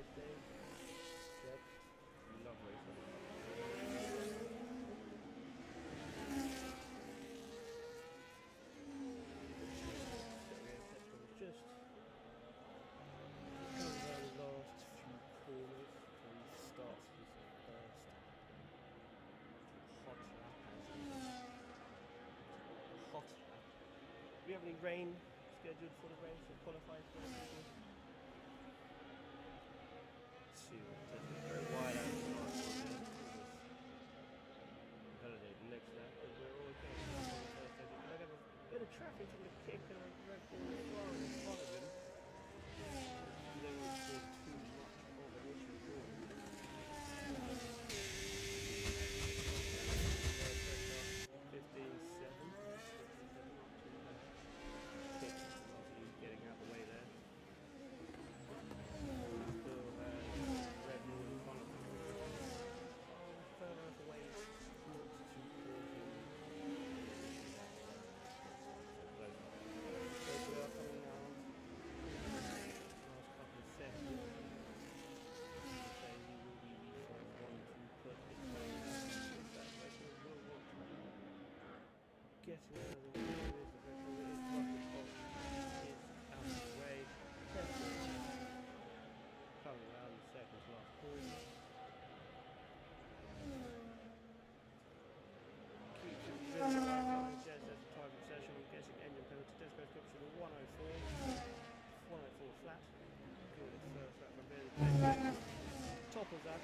racing. Yep. You love racing. Just going down the last few corners before he starts his first hot lap. Hot lap. Do we have any rain scheduled for the race or qualifying for the season? Very wide out validate the next lap, but we're all okay. Can I have a bit of traffic from the kick and a Red Bull as well in front of him? They won't cause too much of an issue for him. 15.7. Kick getting out of the way there. Still has Red Bull in front of him. Further away, not too close. So we are coming now. Last couple of seconds. Say he will be the first one to put his that record will want to getting out of the way. Is out of the way. Coming around the second last corner. Keeps it really right. Jazz has a time session. Guessing engine penalty. Desco comes to the 104. 104 flat. Good at first lap from there. Topples that.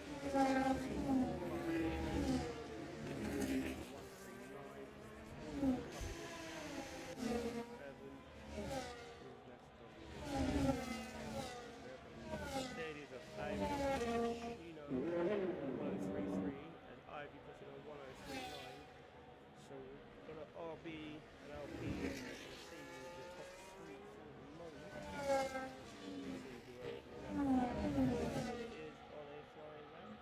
133 and Ivy puts it on 103.9. So we're going to RB and LP and see the top three for the moment. Is on a flying lap.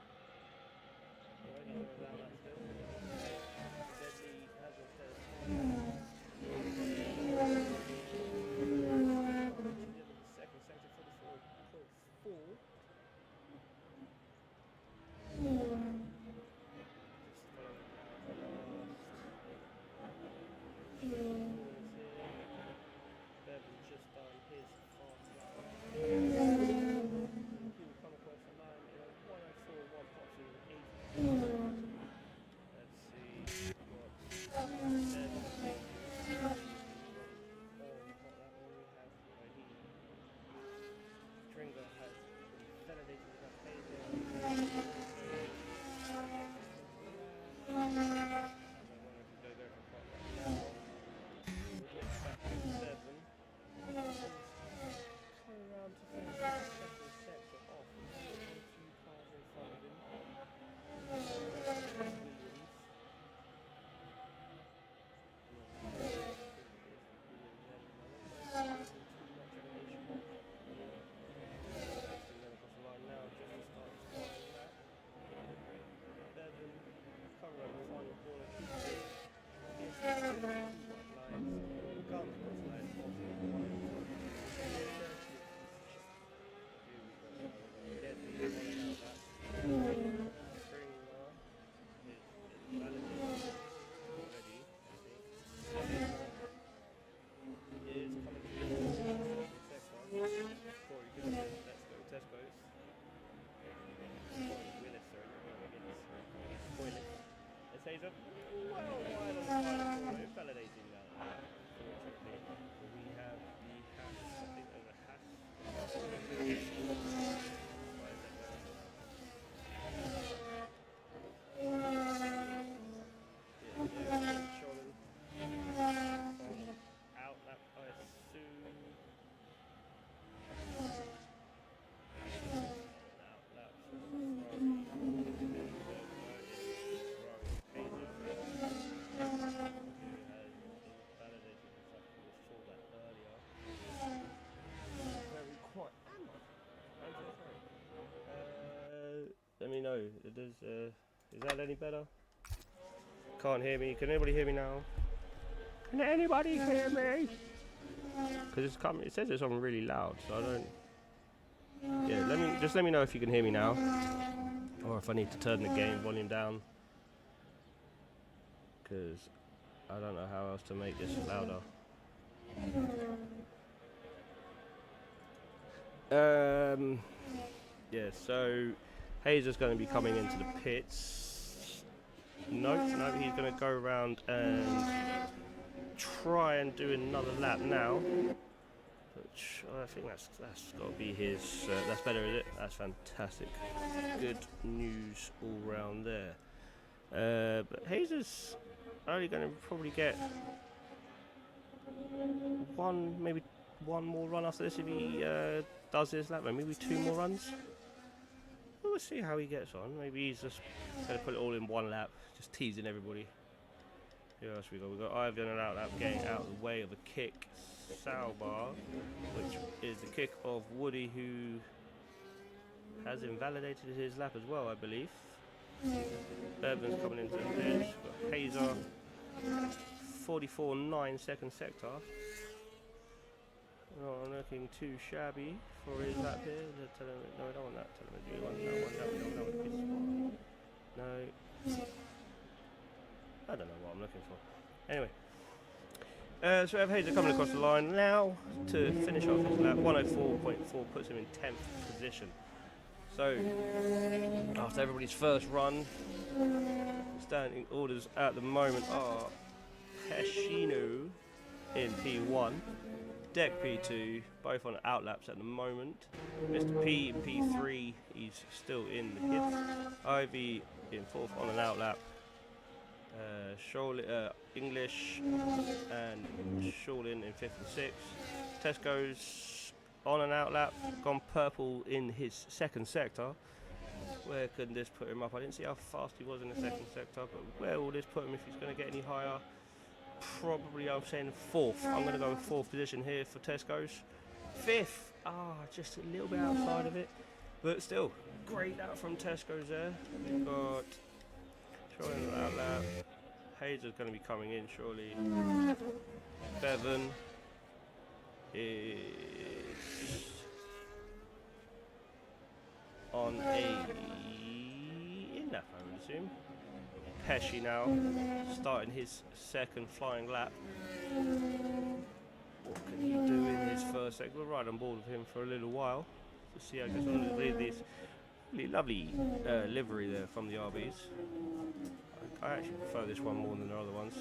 Alright, he's going to allow that still. Deadly has a set of second sector 44.4. Bevan's just done his fast lap. He will come across the line in a 104, 1.80. Let's see what Stringer has validated that page. Coming around to finish the second sector off with a few cars in front of him. Now just to start his final lap. Bevan coming around the final corner. Lines, regardless of lines, is coming to the sector. Corey Willis, let's go Tesco's. Willis, sorry, Willis. It says a well wide on the final corner, validating that. Unfortunately, we have the hash, something over hash. Out lap, I assume. Out lap. What am I? I'm so sorry. Let me know. Is that any better? Can't hear me. Can anybody hear me now? Can anybody hear me? Because it's coming. It says it's on really loud, so I don't. Yeah, let me know if you can hear me now, or if I need to turn the game volume down, because I don't know how else to make this louder. Yeah, so Hazer's going to be coming into the pits. No, he's going to go around and try and do another lap now. Which I think that's got to be his. That's better, is it? That's fantastic. Good news all round there. But Hazer's only going to probably get maybe one more run after this if he does his lap. Maybe 2 more runs. We'll see how he gets on. Maybe he's just going to put it all in one lap, just teasing everybody. Who else we got? We've got Ivan and out lap getting out of the way of a kick. Salbar, which is the kick of Woody, who has invalidated his lap as well, I believe. Urban's coming into the pits. Hazer, 44.9 second sector. Not looking too shabby for his lap here. No, I don't want that. Do you want that one? No. I don't know what I'm looking for. Anyway. So we have Hazer coming across the line now to finish off his lap. 104.4 puts him in 10th position. So, after everybody's first run, standing orders at the moment are Pescino in P1, Deck P2, both on outlaps at the moment. Mr. P in P3, he's still in the pits. Ivy in 4th on an outlap. English and Shaolin in 5th and 6th. Tesco's on an outlap, gone purple in his 2nd sector. Where can this put him up? I didn't see how fast he was in the 2nd sector, but where will this put him if he's going to get any higher? Probably, I'm saying 4th. I'm going to go with 4th position here for Tesco's. 5th, just a little bit outside of it, but still, great out from Tesco's there. We've got Shaolin outlap. Hazer's going to be coming in surely. Bevan is on a in-lap, I would assume. Pesci now, starting his 2nd flying lap. What can he do in his first second? We'll ride on board with him for a little while to see how he gets on with this really lovely livery there from the RBs. I actually prefer this one more than the other ones.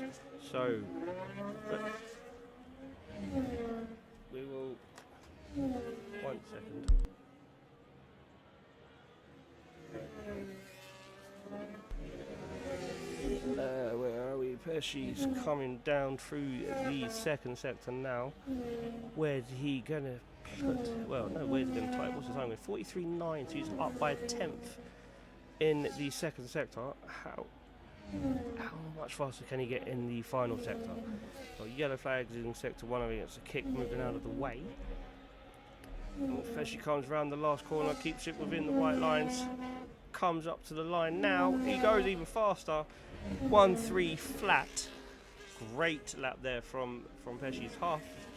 So, we will. 1 second. Where are we? Pesci's coming down through the 2nd sector now. Where's he gonna put? Well, no, where's he gonna type? What's his time? 43.9, so he's up by a 10th in the 2nd sector. How much faster can he get in the final sector? So yellow flags in sector 1. I think it's a kick moving out of the way. Pesci comes round the last corner, keeps it within the white lines, comes up to the line now. He goes even faster. 1-3 flat. Great lap there from Pesci's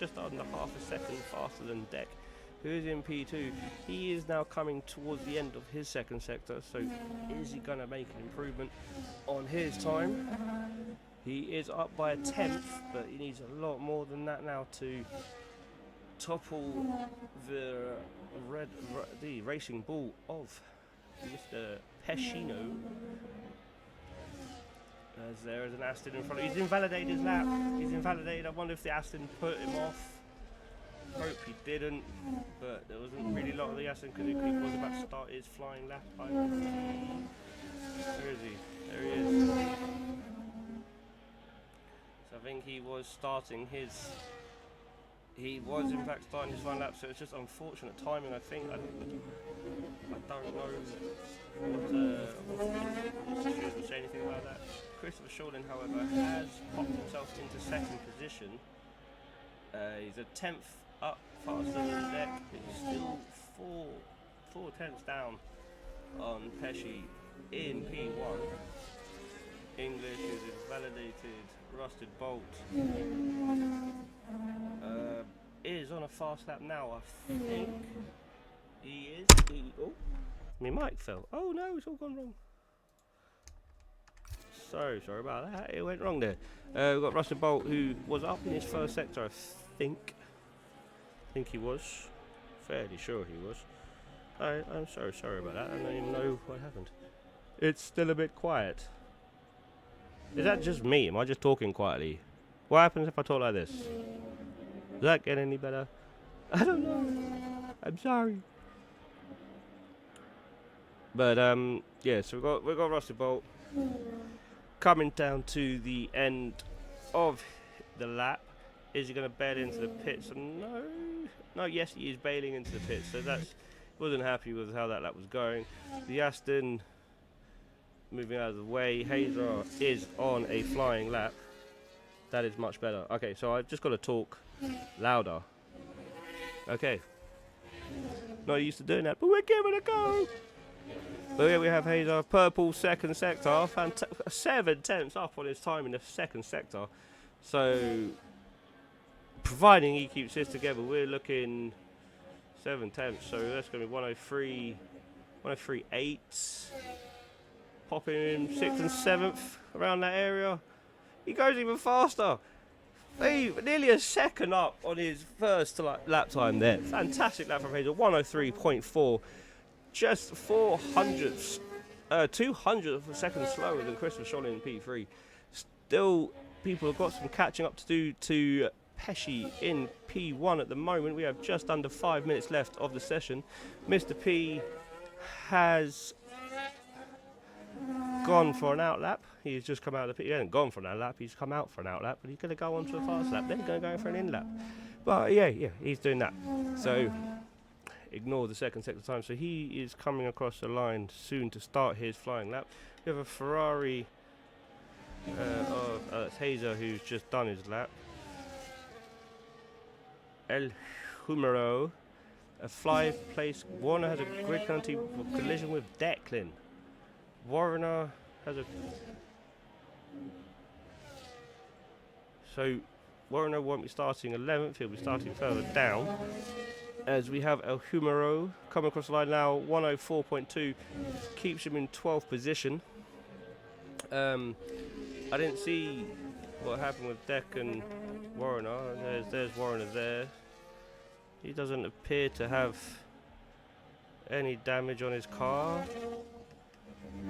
just under half a second faster than Deck, who is in P2. He is now coming towards the end of his 2nd sector, so is he going to make an improvement on his time? He is up by a 10th, but he needs a lot more than that now to topple the racing bull of Mr. Pescino. As there is an Aston in front of him. He's invalidated his lap. He's invalidated. I wonder if the Aston put him off. Hope he didn't, but there wasn't really a lot of the Aston because he was about to start his flying lap. Where is he? There he is. So I think he was starting his. He was in fact starting his flying lap, so it's just unfortunate timing. I think I don't know what to say anything about that. Christopher Shaolin, however, has popped himself into 2nd position. He's a 10th up faster than Deck. It's still 4 tenths down on Pesci in P1. English is invalidated. Rusted Bolt is on a fast lap now, I think. He is. My mic fell. Oh no, it's all gone wrong. So sorry about that. It went wrong there. We've got Russell Bolt, who was up in his first sector, I think. I think he was. Fairly sure he was. I'm so sorry about that. I don't even know what happened. It's still a bit quiet. Is that just me? Am I just talking quietly? What happens if I talk like this? Does that get any better? I don't know. I'm sorry. But yeah, so we've got Russell Bolt coming down to the end of the lap. Is he going to bail into the pits? No. Yes, he is bailing into the pits. So wasn't happy with how that lap was going. The Aston moving out of the way. Hazer is on a flying lap. That is much better. Okay, so I've just got to talk louder. Okay. Not used to doing that, but we're giving it a go. But here we have Hazer, purple second sector, 7/10 up on his time in the second sector. So, providing he keeps this together, we're looking 7/10. So that's going to be 103.8. Popping in 6th and 7th around that area. He goes even faster. Nearly a second up on his first lap time there. Fantastic lap from Hazer, 103.4. Just 200th of a second slower than Christopher Scholl in P3. Still, people have got some catching up to do to Pesci in P1 at the moment. We have just under 5 minutes left of the session. Mr. P has gone for an outlap. He's just come out of the pit. He hasn't gone for an outlap. He's come out for an outlap, but he's going to go on to a fast lap. Then he's going to go for an in lap. But yeah, he's doing that. So ignore the second sector time. So he is coming across the line soon to start his flying lap. We have a Ferrari that's Hazer, who's just done his lap. El Humero, a 5th place. Warner has a grid penalty for collision with Declan. Warner has a... So Warner won't be starting 11th, he'll be starting further down. As we have El Humero coming across the line now, 104.2, keeps him in 12th position. I didn't see what happened with Deck and Warner. There's Warner there. He doesn't appear to have any damage on his car.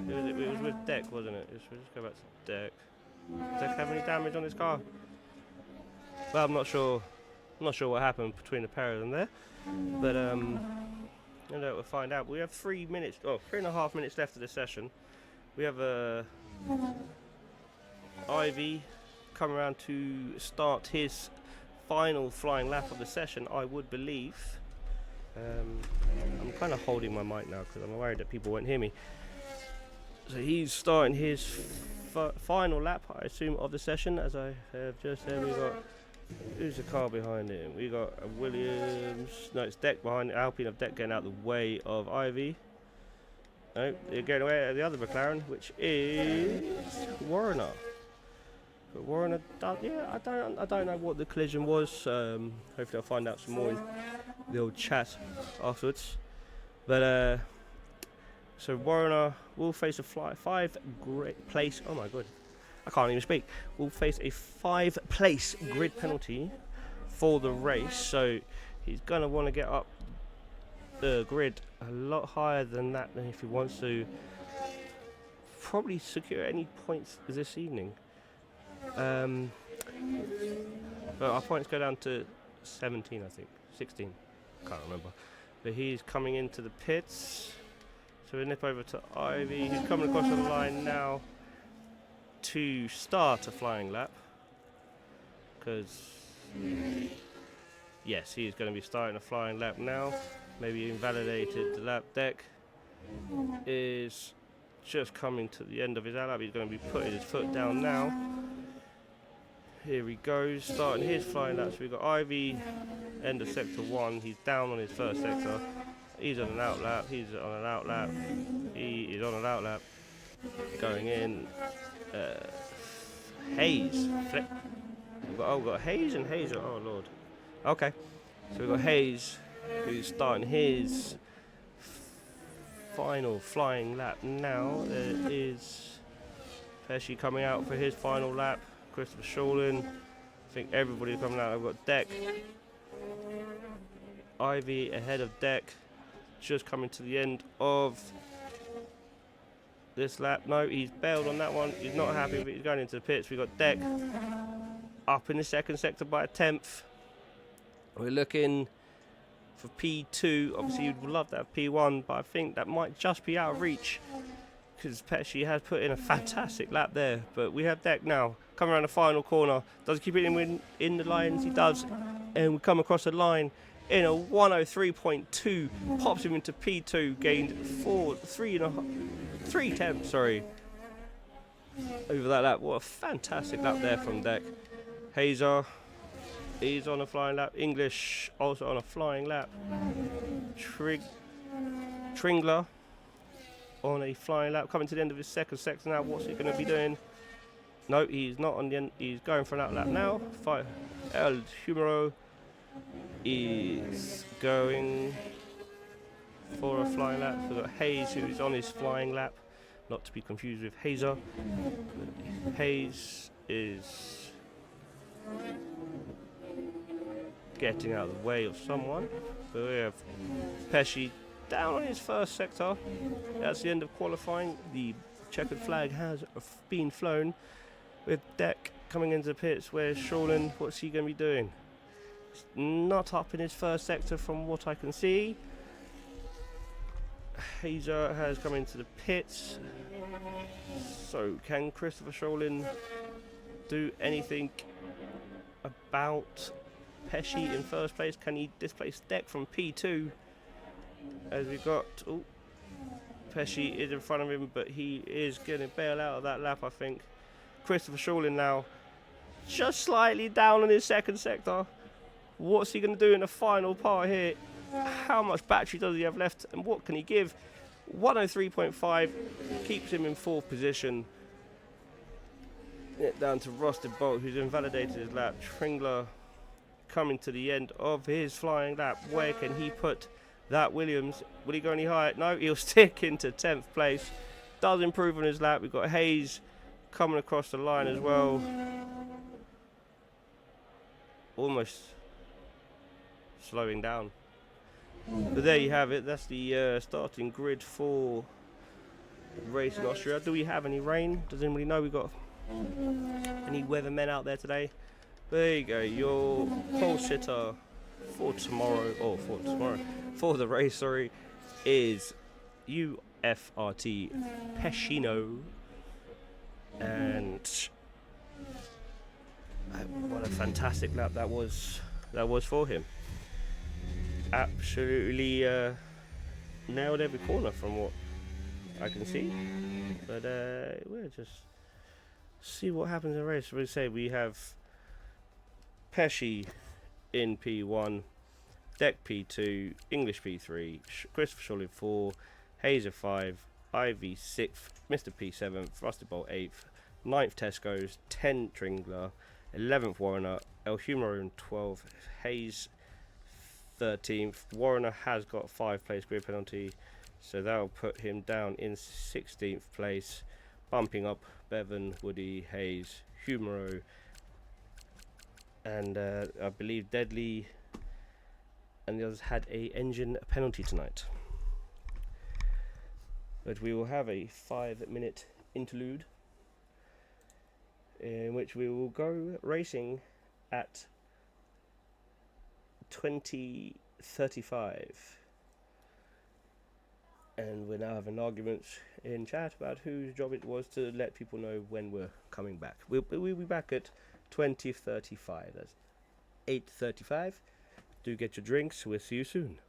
It was with Deck, wasn't it? Let's just go back to Deck. Does Deck have any damage on his car? Well, I'm not sure. I'm not sure what happened between the pair of them there, but we'll find out. We have 3.5 minutes left of the session. We have Ivy come around to start his final flying lap of the session, I would believe. I'm kind of holding my mic now because I'm worried that people won't hear me. So he's starting his final lap, I assume, of the session. As I have just said, we got... Who's the car behind him? We got a Williams. No, it's Deck behind. Alpine of Deck getting out the way of Ivy. No, they're getting away at the other McLaren, which is Warner. But Warner, I don't know what the collision was. Hopefully, I'll find out some more in the old chat afterwards. But so Warner will face a 5th place. Oh my god. I can't even speak. Will face a 5th place grid penalty for the race, so he's going to want to get up the grid a lot higher than that than if he wants to probably secure any points this evening. But our points go down to 17, I think. 16. Can't remember. But he's coming into the pits. So we nip over to Ivy. He's coming across the line now to start a flying lap, because yes, he is going to be starting a flying lap now. Maybe invalidated the lap. Deck is just coming to the end of his lap. He's going to be putting his foot down now. Here he goes, starting his flying lap. So we've got Ivy, end of sector 1. He's down on his first sector. He's on an outlap. He's on an outlap. He is on an outlap. Going in. Hayes. We've got Hayes and Hazer. Oh lord. Okay. So we've got Hayes, who's starting his final flying lap now. There is Pesci coming out for his final lap. Christopher Shawlin. I think everybody's coming out. I've got Deck. Ivy ahead of Deck. Just coming to the end of this lap. No, he's bailed on that one. He's not happy, but he's going into the pits. We've got Deck up in the second sector by a 10th. We're looking for P2. Obviously, you'd love to have P1, but I think that might just be out of reach because Pesci has put in a fantastic lap there. But we have Deck now coming around the final corner. Does he keep it in the lines? He does. And we come across the line in a 103.2. Pops him into P2. Gained 3 tenths, sorry, over that lap. What a fantastic lap there from Deck. Hazer, he's on a flying lap. English also on a flying lap. Tringler on a flying lap, coming to the end of his second sector now. What's he going to be doing? No, he's not on the end. He's going for an outlap now. El Humero is going for a flying lap. We've got Hayes, who's on his flying lap, not to be confused with Hazer. Hayes is getting out of the way of someone. But we have Pesci down on his first sector. That's the end of qualifying. The checkered flag has been flown, with Deck coming into the pits. Where's Shawlin? What's he going to be doing? He's not up in his first sector from what I can see. Hazer has come into the pits. So can Christopher Shawlin do anything about Pesci in first place? Can he displace Deck from P2? As we got, Pesci is in front of him, but he is going to bail out of that lap, I think. Christopher Shawlin now, just slightly down in his second sector. What's he going to do in the final part here? How much battery does he have left, and what can he give? 103.5 keeps him in fourth position. Down to Rusted Bolt, who's invalidated his lap. Tringler coming to the end of his flying lap. Where can he put that Williams? Will he go any higher? No, he'll stick into 10th place. Does improve on his lap. We've got Hayes coming across the line as well. Almost slowing down. But there you have it. That's the starting grid for race in Austria. Do we have any rain? Does anybody know we got any weathermen out there today? There you go. Your pole sitter for tomorrow, for the race, sorry, is UFRT Pescino. And what a fantastic lap that was for him. Absolutely nailed every corner from what I can see. But we'll just see what happens in the race. We say we have Pesci in P1, Deck P2, English P3, Christopher Shawlin 4, Hazer 5, Ivy 6th, Mr. P 7th, Rusted Bolt 8th, 9th Tesco's, 10th Tringler, 11th Warner, El Humor in 12th, Hayes 13th. Warner has got a 5-place grid penalty, so that'll put him down in 16th place, bumping up Bevan, Woody, Hayes, Humoro, and I believe Deadly and the others had a engine penalty tonight. But we will have a 5-minute interlude in which we will go racing at 20:35, and we're now having arguments in chat about whose job it was to let people know when we're coming back. We'll be back at 20:35. That's 8:35. Do get your drinks. We'll see you soon.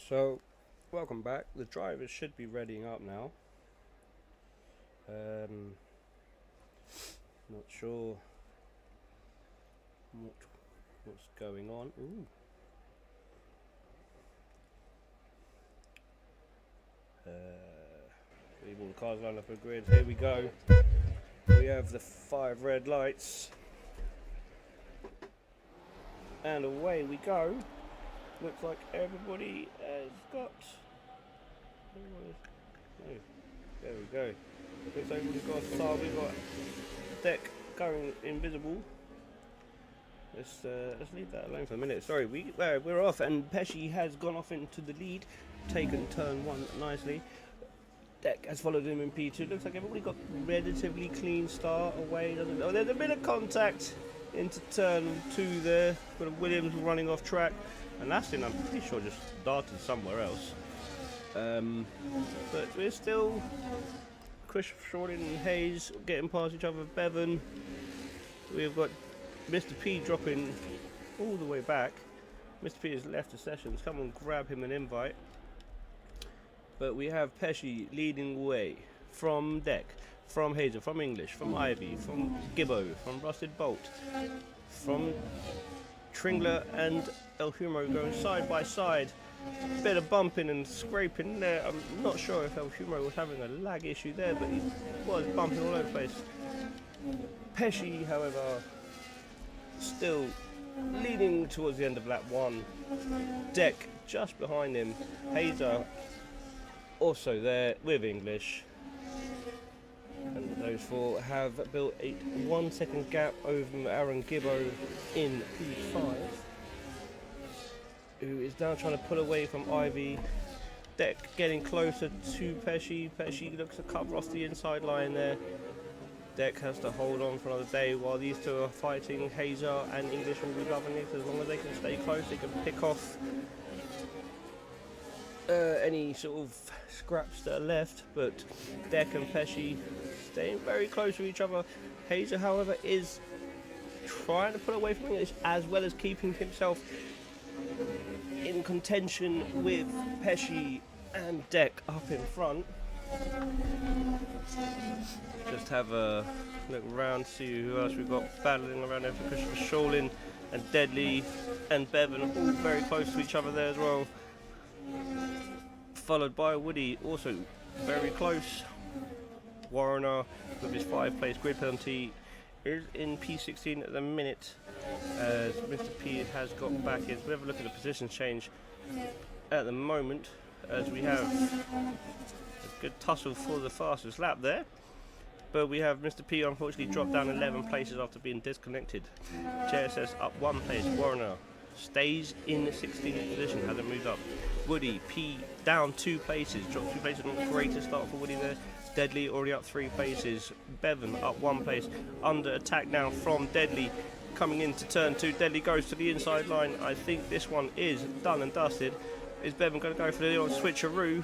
So, welcome back. The drivers should be readying up now. Not sure what's going on. Ooh. Leave all the cars lined up a grid. Here we go. We have the 5 red lights. And away we go. Looks like everybody has got... Oh, there we go. Looks like we've got a we've got deck going invisible. Let's leave that alone for a minute. Sorry, we're off, and Pesci has gone off into the lead, taken turn 1 nicely. Deck has followed him in P2. Looks like everybody got relatively clean start away. Oh, there's a bit of contact into turn 2 there, with Williams running off track, and Aston, I'm pretty sure, just darted somewhere else. But we're still Chris Shorting and Hayes getting past each other. Bevan, we've got Mr. P dropping all the way back. Mr. P has left the sessions. Come on, grab him an invite. But we have Pesci leading the way from Deck, from Hazel, from English, from Ivy, from Gibbo, from Rusted Bolt, from Tringler and El Humo going side by side. Bit of bumping and scraping there. I'm not sure if El Humo was having a lag issue there, but he was bumping all over the place. Pesci, however, still leading towards the end of lap 1. Deck just behind him. Hazer also there with English. And those 4 have built a 1 second gap over Aaron Gibbo in P5, who is now trying to pull away from Ivy. Deck getting closer to Pesci. Pesci looks to cover off the inside line there. Deck has to hold on for another day while these 2 are fighting. Hazer and English will be governing. As long as they can stay close, they can pick off any sort of scraps that are left. But Deck and Pesci staying very close to each other. Hazer, however, is trying to pull away from English as well as keeping himself in contention with Pesci and Deck up in front. Just have a look around, see who else we've got battling around there for Christopher Shawlin and Deadly and Bevan, all very close to each other there as well. Followed by Woody, also very close. Warrener with his 5-place grid penalty is in P16 at the minute, as Mr. P has got back in. We have a look at the position change at the moment, as we have a good tussle for the fastest lap there. But we have Mr. P unfortunately dropped down 11 places after being disconnected. JSS up 1 place. Warrener stays in the 16th position, hasn't moved up. Woody P down 2 places, dropped 2 places. Not a greater start for Woody there. Deadly already up 3 places. Bevan up 1 place. Under attack now from Deadly. Coming into turn 2. Deadly goes to the inside line. I think this one is done and dusted. Is Bevan going to go for the old switcheroo?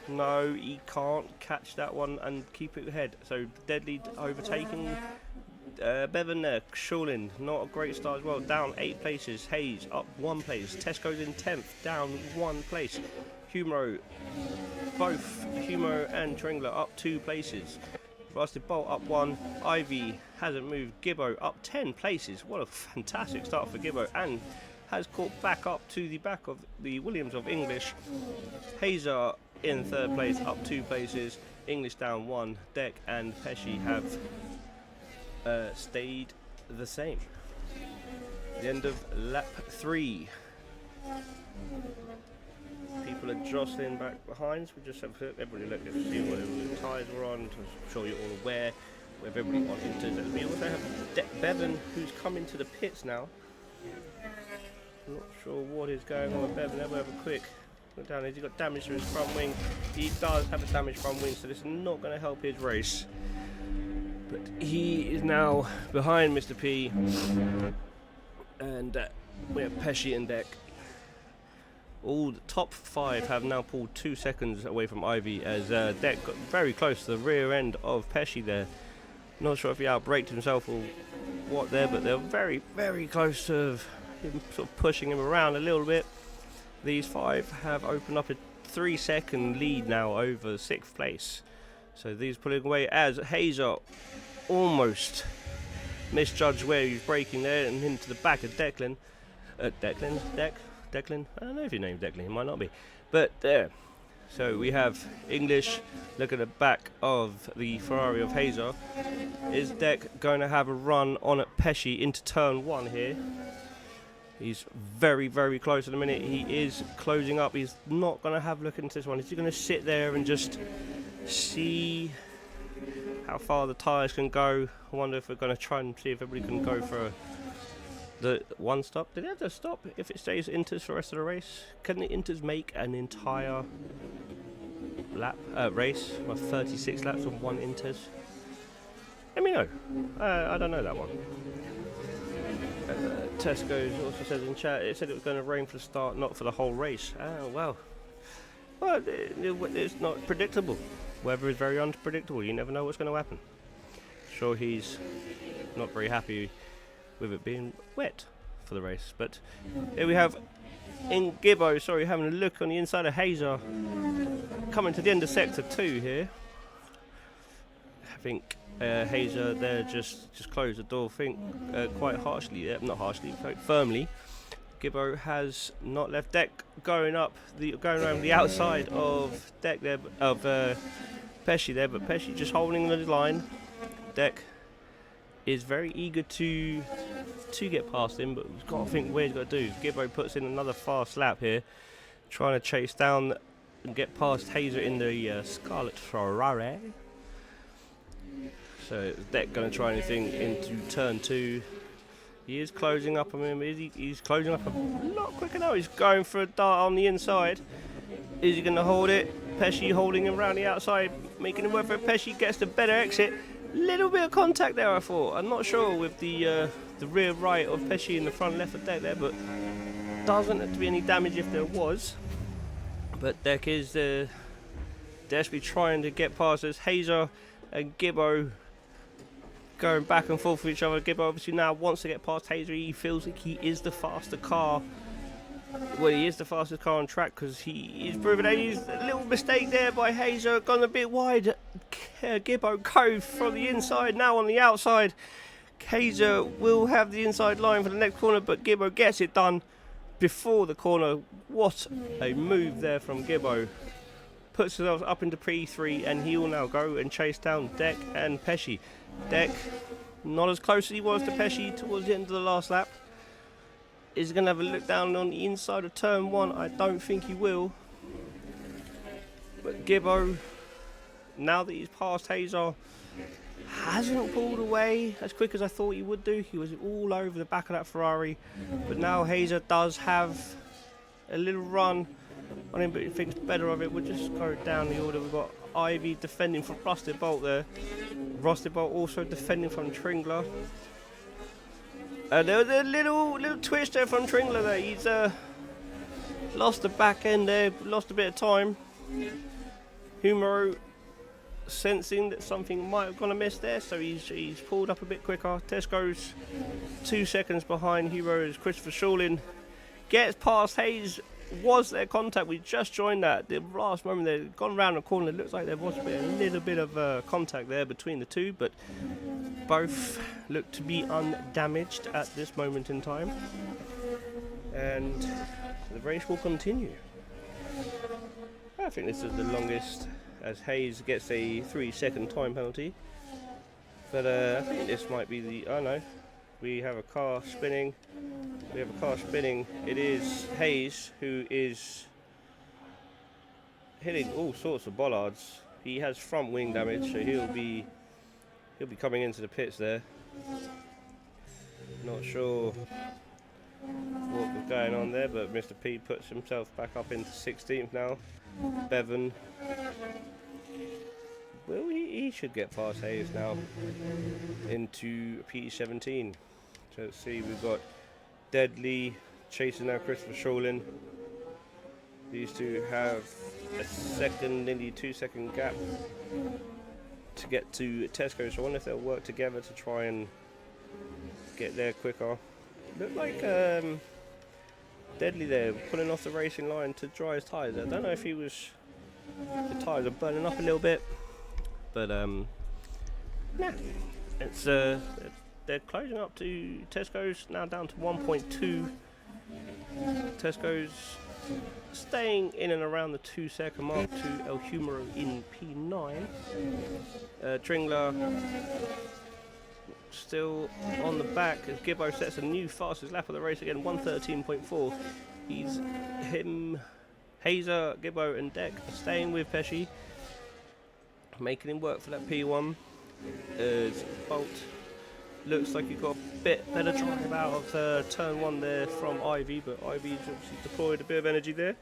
No, he can't catch that one and keep it ahead. So Deadly overtaking Bevan there. Shawlin, not a great start as well. Down 8 places. Hayes up 1 place. Tesco's in 10th, down 1 place. Humo, both Humo and Tringler up 2 places. Rusted Bolt up 1. Ivy hasn't moved. Gibbo up 10 places. What a fantastic start for Gibbo, and has caught back up to the back of the Williams of English. Hazer in 3rd place, up 2 places. English down 1. Deck and Pesci have stayed the same. The end of lap 3. People are jostling back behind, so we just have everybody look at see what the tyres were on, to show you're all aware where everybody wanted to. We also have Bevan, who's come into the pits now. Not sure what is going on with Bevan. We'll have a quick look down. He's got damage to his front wing. He does have a damaged front wing, so this is not going to help his race. But he is now behind Mr. P, and we have Pesci and Deck. All the top 5 have now pulled 2 seconds away from Ivy, as Deck got very close to the rear end of Pesci there. Not sure if he outbraked himself or what there, but they're very, very close to him, sort of pushing him around a little bit. these 5 have opened up a 3-second lead now over 6th place. So these pulling away as Hazer almost misjudged where he's braking there and into the back of Declan. Declan? I don't know if you named Declan, he might not be. But there. So we have English. Look at the back of the Ferrari of Hazer. Is Deck going to have a run on at Pesci into turn 1 here? He's very, very close at the minute. He is closing up. He's not going to have a look into this one. Is he going to sit there and just see how far the tyres can go? I wonder if we're going to try and see if everybody can go for the one stop. Did they have to stop if it stays Inters for the rest of the race? Can the Inters make an entire lap race of 36 laps on one Inters? Let me know. I don't know that one. Tesco's also says in chat it said it was going to rain for the start, not for the whole race. Oh well. Well, it's not predictable. Weather is very unpredictable. You never know what's going to happen. Sure, he's not very happy with it being wet for the race. But here we have in Gibbo, sorry, having a look on the inside of Hazer, coming to the end of sector 2 here. I think Hazer there just closed the door, I think quite harshly, not harshly, quite firmly. Gibbo has not left Deck going around the outside of Deck there, of Pesci there, but Pesci just holding the line. Deck is very eager to get past him, but he's got to think where he's got to do. Gibbo puts in another fast lap here, trying to chase down and get past Hazer in the Scarlet Ferrari. So is Deck going to try anything into turn 2? He is closing up on him. He's closing up a lot quicker now. He's going for a dart on the inside. Is he going to hold it? Pesci holding him around the outside, making him work for it. Pesci gets the better exit. Little bit of contact there, I thought. I'm not sure with the rear right of Pesci and the front left of Deck there, but doesn't have to be any damage if there was. But Deck is desperately trying to get past us. Hazer and Gibbo going back and forth with each other. Gibbo obviously now wants to get past Hazer. He feels like he is the faster car. Well, he is the fastest car on track because he's proven that he's a little mistake there by Hazer. Gone a bit wide. Gibbo goes from the inside now on the outside. Hazer will have the inside line for the next corner, but Gibbo gets it done before the corner. What a move there from Gibbo. Puts himself up into P3 and he will now go and chase down Deck and Pesci. Deck not as close as he was to Pesci towards the end of the last lap. Is going to have a look down on the inside of turn 1. I don't think he will. But Gibbo, now that he's passed Hazer, hasn't pulled away as quick as I thought he would do. He was all over the back of that Ferrari. But now Hazer does have a little run on him, but he thinks better of it. We'll just go down the order. We've got Ivy defending from Rusted Bolt there. Rusted Bolt also defending from Tringler. There was a little twist there from Tringler there. He's lost the back end there, lost a bit of time. Humero sensing that something might have gone amiss there, so he's pulled up a bit quicker. Tesco's 2 seconds behind Humero as Christopher Shulin gets past Hayes. Was there contact? We just joined that. The last moment they'd gone round the corner. It looks like there was a little bit of contact there between the two, but both look to be undamaged at this moment in time. And the race will continue. I think this is the longest, as Hayes gets a 3-second time penalty. But I think this might be the... Oh no. We have a car spinning. It is Hayes who is hitting all sorts of bollards. He has front wing damage, so he'll be coming into the pits there. Not sure what was going on there, but Mr. P puts himself back up into 16th now. Bevan. Well, he should get past Hayes now into P17. So let's see, we've got Deadly chasing now Christopher Shulin. These two have a nearly 2-second gap to get to Tesco. So I wonder if they'll work together to try and get there quicker. Look like Deadly there, pulling off the racing line to dry his tyres. I don't know if the tyres are burning up a little bit, but yeah, it's they're closing up to Tesco's now down to 1.2. Tesco's staying in and around the 2-second mark to El Humero in P9. Tringler still on the back as Gibbo sets a new fastest lap of the race again, 1:13.4. He's him, Hazer, Gibbo and Deck staying with Pesci, making him work for that P1. As Bolt looks like he got a bit better drive out of turn 1 there from Ivy, but Ivy's obviously deployed a bit of energy there,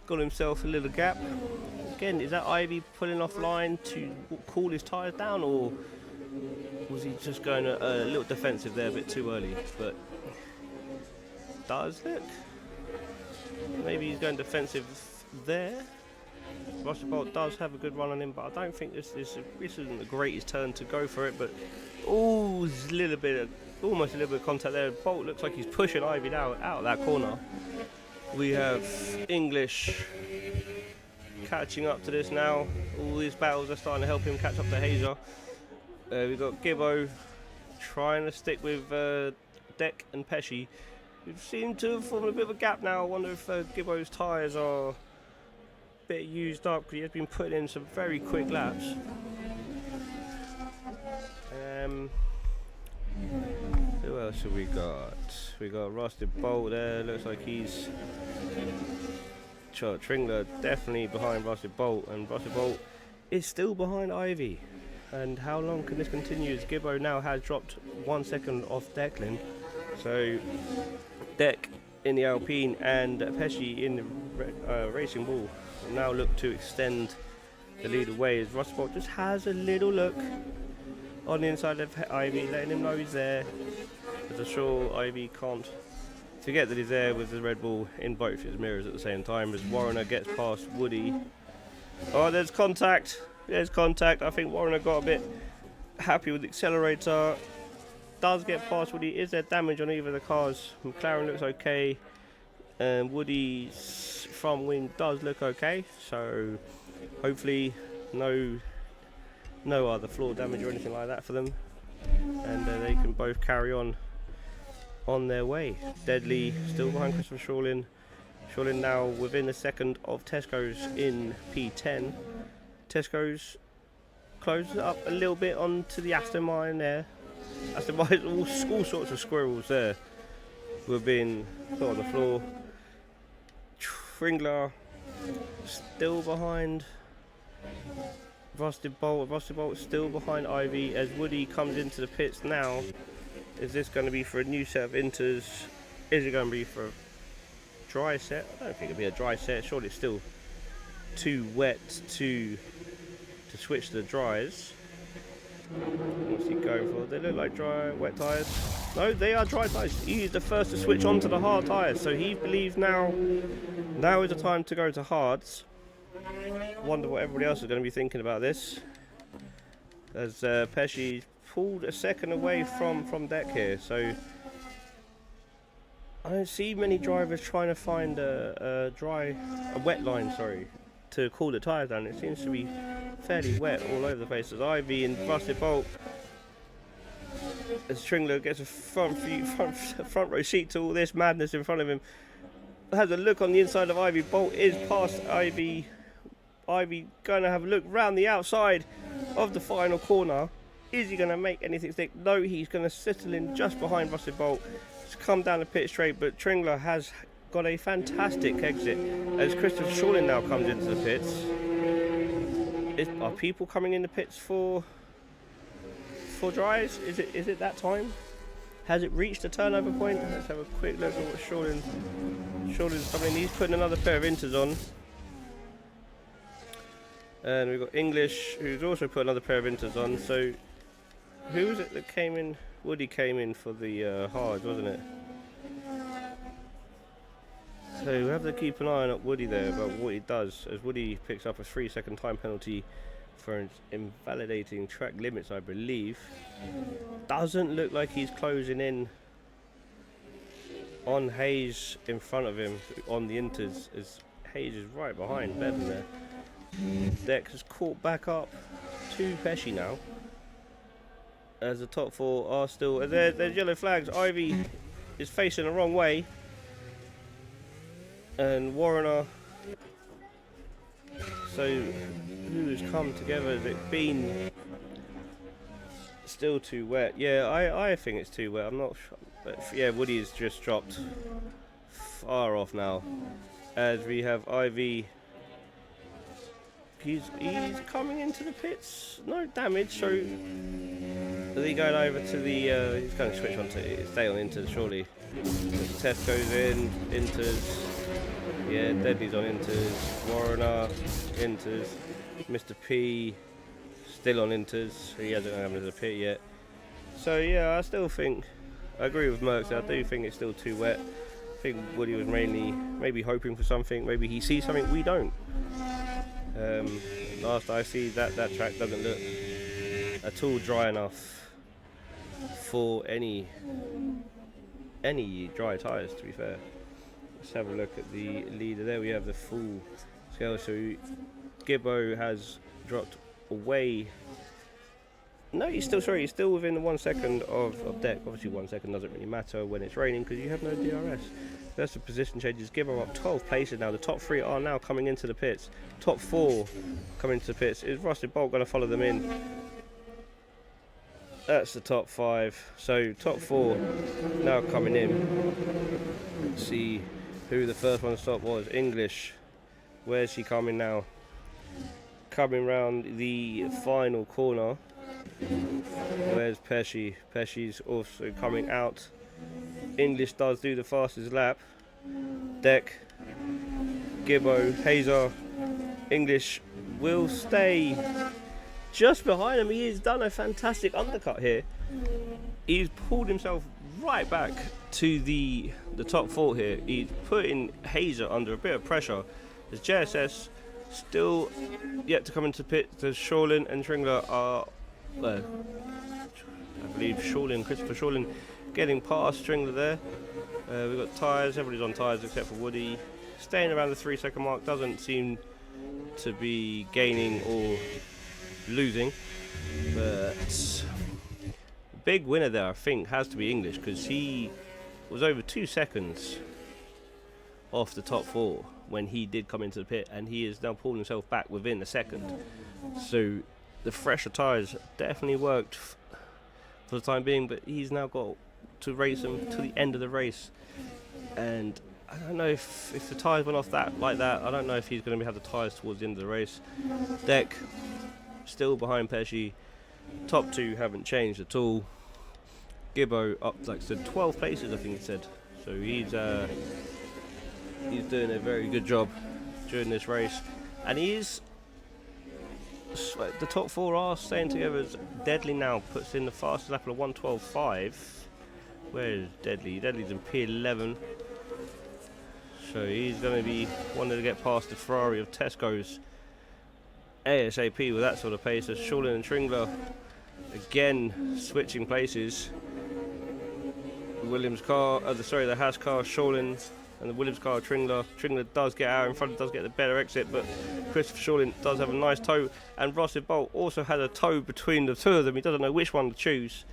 got himself a little gap. Again, is that Ivy pulling off line to cool his tyres down, or was he just going a little defensive there a bit too early? But does look, maybe he's going defensive there. Russell Bolt does have a good run on him, but I don't think this isn't the greatest turn to go for it. But almost a little bit of contact there. Bolt looks like he's pushing Ivy out of that corner. We have English catching up to this now. All these battles are starting to help him catch up to Hazer. We've got Gibbo trying to stick with Deck and Pesci. We seem to have formed a bit of a gap now. I wonder if Gibbo's tyres are a bit used up, because he has been putting in some very quick laps. Who else have we got? We got Rusty Bolt there. Looks like he's Tringler definitely behind Rusty Bolt, and Rusty Bolt is still behind Ivy. And how long can this continue? As Gibbo now has dropped 1 second off Declan. So Deck in the Alpine and Pesci in the Racing Bull now look to extend the lead away, as Rusty Bolt just has a little look on the inside of Ivy, letting him know he's there. As I'm sure Ivy can't forget that he's there with the Red Bull in both his mirrors at the same time, as Warrener gets past Woody. Oh, there's contact. There's contact. I think Warrener got a bit happy with the accelerator. Does get past Woody. Is there damage on either of the cars? McLaren looks okay. And Woody's front wing does look okay. So hopefully no other floor damage or anything like that for them. And they can both carry on their way. Deadly still behind Christopher Shawlin. Shawlin now within a second of Tesco's in P10. Tesco's closes up a little bit onto the Aston Martin there. Aston Martin, all sorts of squirrels there were being put on the floor. Tringler still behind Rusty Bolt. Rusty Bolt still behind Ivy as Woody comes into the pits now. Is this going to be for a new set of inters? Is it going to be for a dry set? I don't think it'll be a dry set. Surely it's still too wet to switch to the dries. What's he going for? They look like wet tyres. No, they are dry tyres. He's the first to switch on to the hard tyres, so he believes now is the time to go to hards. Wonder what everybody else is going to be thinking about this, as Pesci pulled a second away from Deck here. So I don't see many drivers trying to find a wet line, to cool the tyres down. It seems to be fairly wet all over the place. As Ivy and Rusty Bolt, as Tringler gets a front row seat to all this madness in front of him, has a look on the inside of Ivy. Bolt is past Ivy. Ivy going to have a look round the outside of the final corner. Is he going to make anything stick? No, he's going to settle in just behind Rusty Bolt to come down the pit straight, but Tringler has got a fantastic exit as Christopher Shawlin now comes into the pits. Are people coming in the pits for dries? Is it that time? Has it reached the turnover point? Let's have a quick look at what Shawlin's coming in. He's putting another pair of inters on. And we've got English, who's also put another pair of inters on. So who was it that came in? Woody came in for the hard, wasn't it? So we have to keep an eye on Woody there about what he does, as Woody picks up a 3-second time penalty for invalidating track limits, I believe. Doesn't look like he's closing in on Hayes in front of him on the inters, as Hayes is right behind Bevan there. Deck has caught back up to Pesci now, as the top four are still, there's yellow flags. Ivy is facing the wrong way, and Warrener, so who has come together? Has it been still too wet? Yeah, I think it's too wet. I'm not sure, but yeah, Woody's just dropped far off now, as we have Ivy. He's coming into the pits, no damage, so is he going over to the, he's going to switch on to stay on inters surely. Test goes in, inters, yeah, Deadly's on inters, Warrener, inters, Mr. P still on inters, he hasn't come into the pit yet. So yeah, I still think, I agree with Merckx, I do think it's still too wet. I think Woody was mainly maybe hoping for something, maybe he sees something we don't. Last I see, that track doesn't look at all dry enough for any dry tyres, to be fair. Let's have a look at the leader. There we have the full scale. So Gibbo has dropped away. No, he's still within 1 second of Deck. Obviously 1 second doesn't really matter when it's raining because you have no DRS. That's the position changes. Gibbo up 12 places now. The top 3 are now coming into the pits. Top 4 coming into the pits. Is Rusty Bolt going to follow them in? That's the top 5. So top 4 now coming in. Let's see who the first one to stop was. English. Where's she coming now? Coming round the final corner. Where's Pesci? Pesci's also coming out. English does do the fastest lap. Deck, Gibbo, Hazer, English will stay just behind him. He has done a fantastic undercut here. He's pulled himself right back to the top 4 here. He's putting Hazer under a bit of pressure. There's JSS still yet to come into pit. There's Shorlin and Tringler are, I believe Christopher Shorlin getting past Stringler there. We've got tyres, everybody's on tyres except for Woody. Staying around the 3 second mark, doesn't seem to be gaining or losing. But big winner there, I think, has to be English, because he was over 2 seconds off the top 4 when he did come into the pit, and he is now pulling himself back within a second. So the fresher tyres definitely worked for the time being, but he's now got to race him to the end of the race, and I don't know if the tyres went off like that, I don't know if he's going to have the tyres towards the end of the race. Deck still behind Pesci. Top 2 haven't changed at all. Gibbo up, like I said, 12 places I think he said, so he's doing a very good job during this race, and he's the top 4 are staying together. As Deadly now puts in the fastest lap of 1:12.5. Where is Deadly? Deadly's in P11. So he's going to be wanting to get past the Ferrari of Tesco's ASAP with that sort of pace. As Shorlin and Tringler again switching places. Williams car, the Haas car, Shorlin, and the Williams car, Tringler. Tringler does get out in front, does get the better exit, but Christopher Shorlin does have a nice toe, and Rossi Bolt also has a toe between the 2 of them. He doesn't know which one to choose.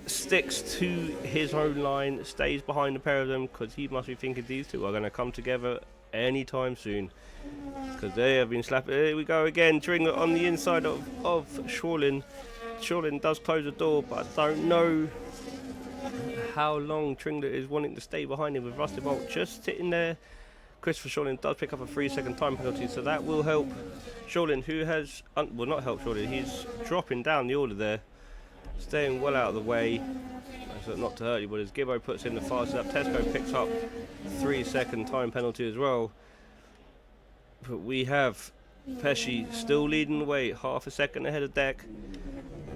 Sticks to his own line, stays behind the pair of them, because he must be thinking these 2 are going to come together anytime soon, because they have been slapping. Here we go again. Tringler on the inside of Shorlin. Shorlin does close the door, but I don't know how long Tringler is wanting to stay behind him, with Rusty Bolt just sitting there. Christopher Shorlin does pick up a 3 second time penalty, so that will help Shorlin, who has will not help Shorlin. He's dropping down the order there, staying well out of the way, so not to hurt you, but as Gibbo puts in the fastest lap, Tesco picks up 3 second time penalty as well. But we have Pesci still leading the way, half a second ahead of Deck.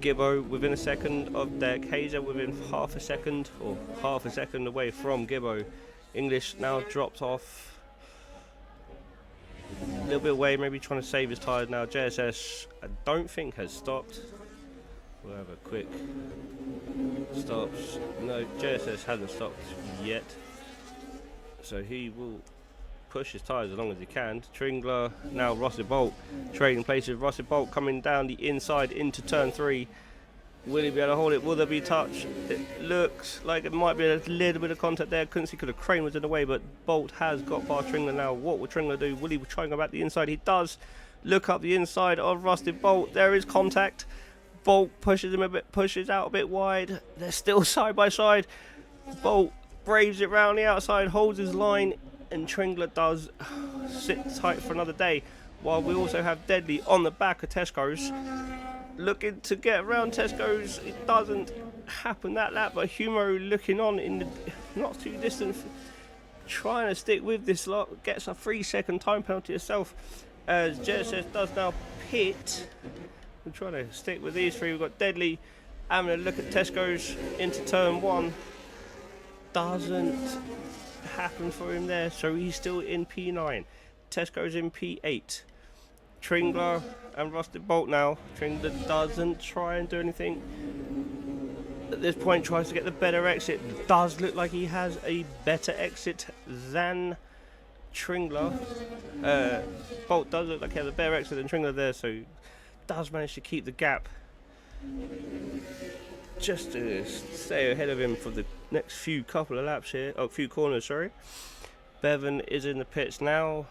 Gibbo within a second of Deck. Hazer within half a second away from Gibbo. English now dropped off a little bit away, maybe trying to save his tyres now. JSS I don't think has stopped. We'll have a quick stops. No, JSS hasn't stopped yet. so he will push his tyres as long as he can. Tringler, now Russell Bolt trading places. Russell Bolt coming down the inside into turn 3. Will he be able to hold it? Will there be touch? It looks like it might be a little bit of contact there. Couldn't see because the crane was in the way, but Bolt has got past Tringler now. What will Tringler do? Will he try and go back the inside? He does. Look up the inside of Rusted Bolt. There is contact. Bolt pushes him a bit, pushes out a bit wide. They're still side by side. Bolt braves it round the outside, holds his line, and Tringler does sit tight for another day. While we also have Deadly on the back of Tesco's, looking to get around Tesco's. It doesn't happen that lap, but Humo looking on in the not too distant, trying to stick with this lot. Gets a 3-second time penalty itself, as Genesis does now pit. We're trying to stick with these 3. We've got Deadly having a look at Tesco's into turn 1. Doesn't happen for him there, so he's still in P9. Tesco's in P8. Tringler and Rusted Bolt now. Tringler doesn't try and do anything. At this point, tries to get the better exit. Does look like he has a better exit than Tringler. Bolt does look like he has a better exit than Tringler there, so does manage to keep the gap. Just to stay ahead of him for the next few couple of laps here. Oh, few corners, sorry. Bevan is in the pits now.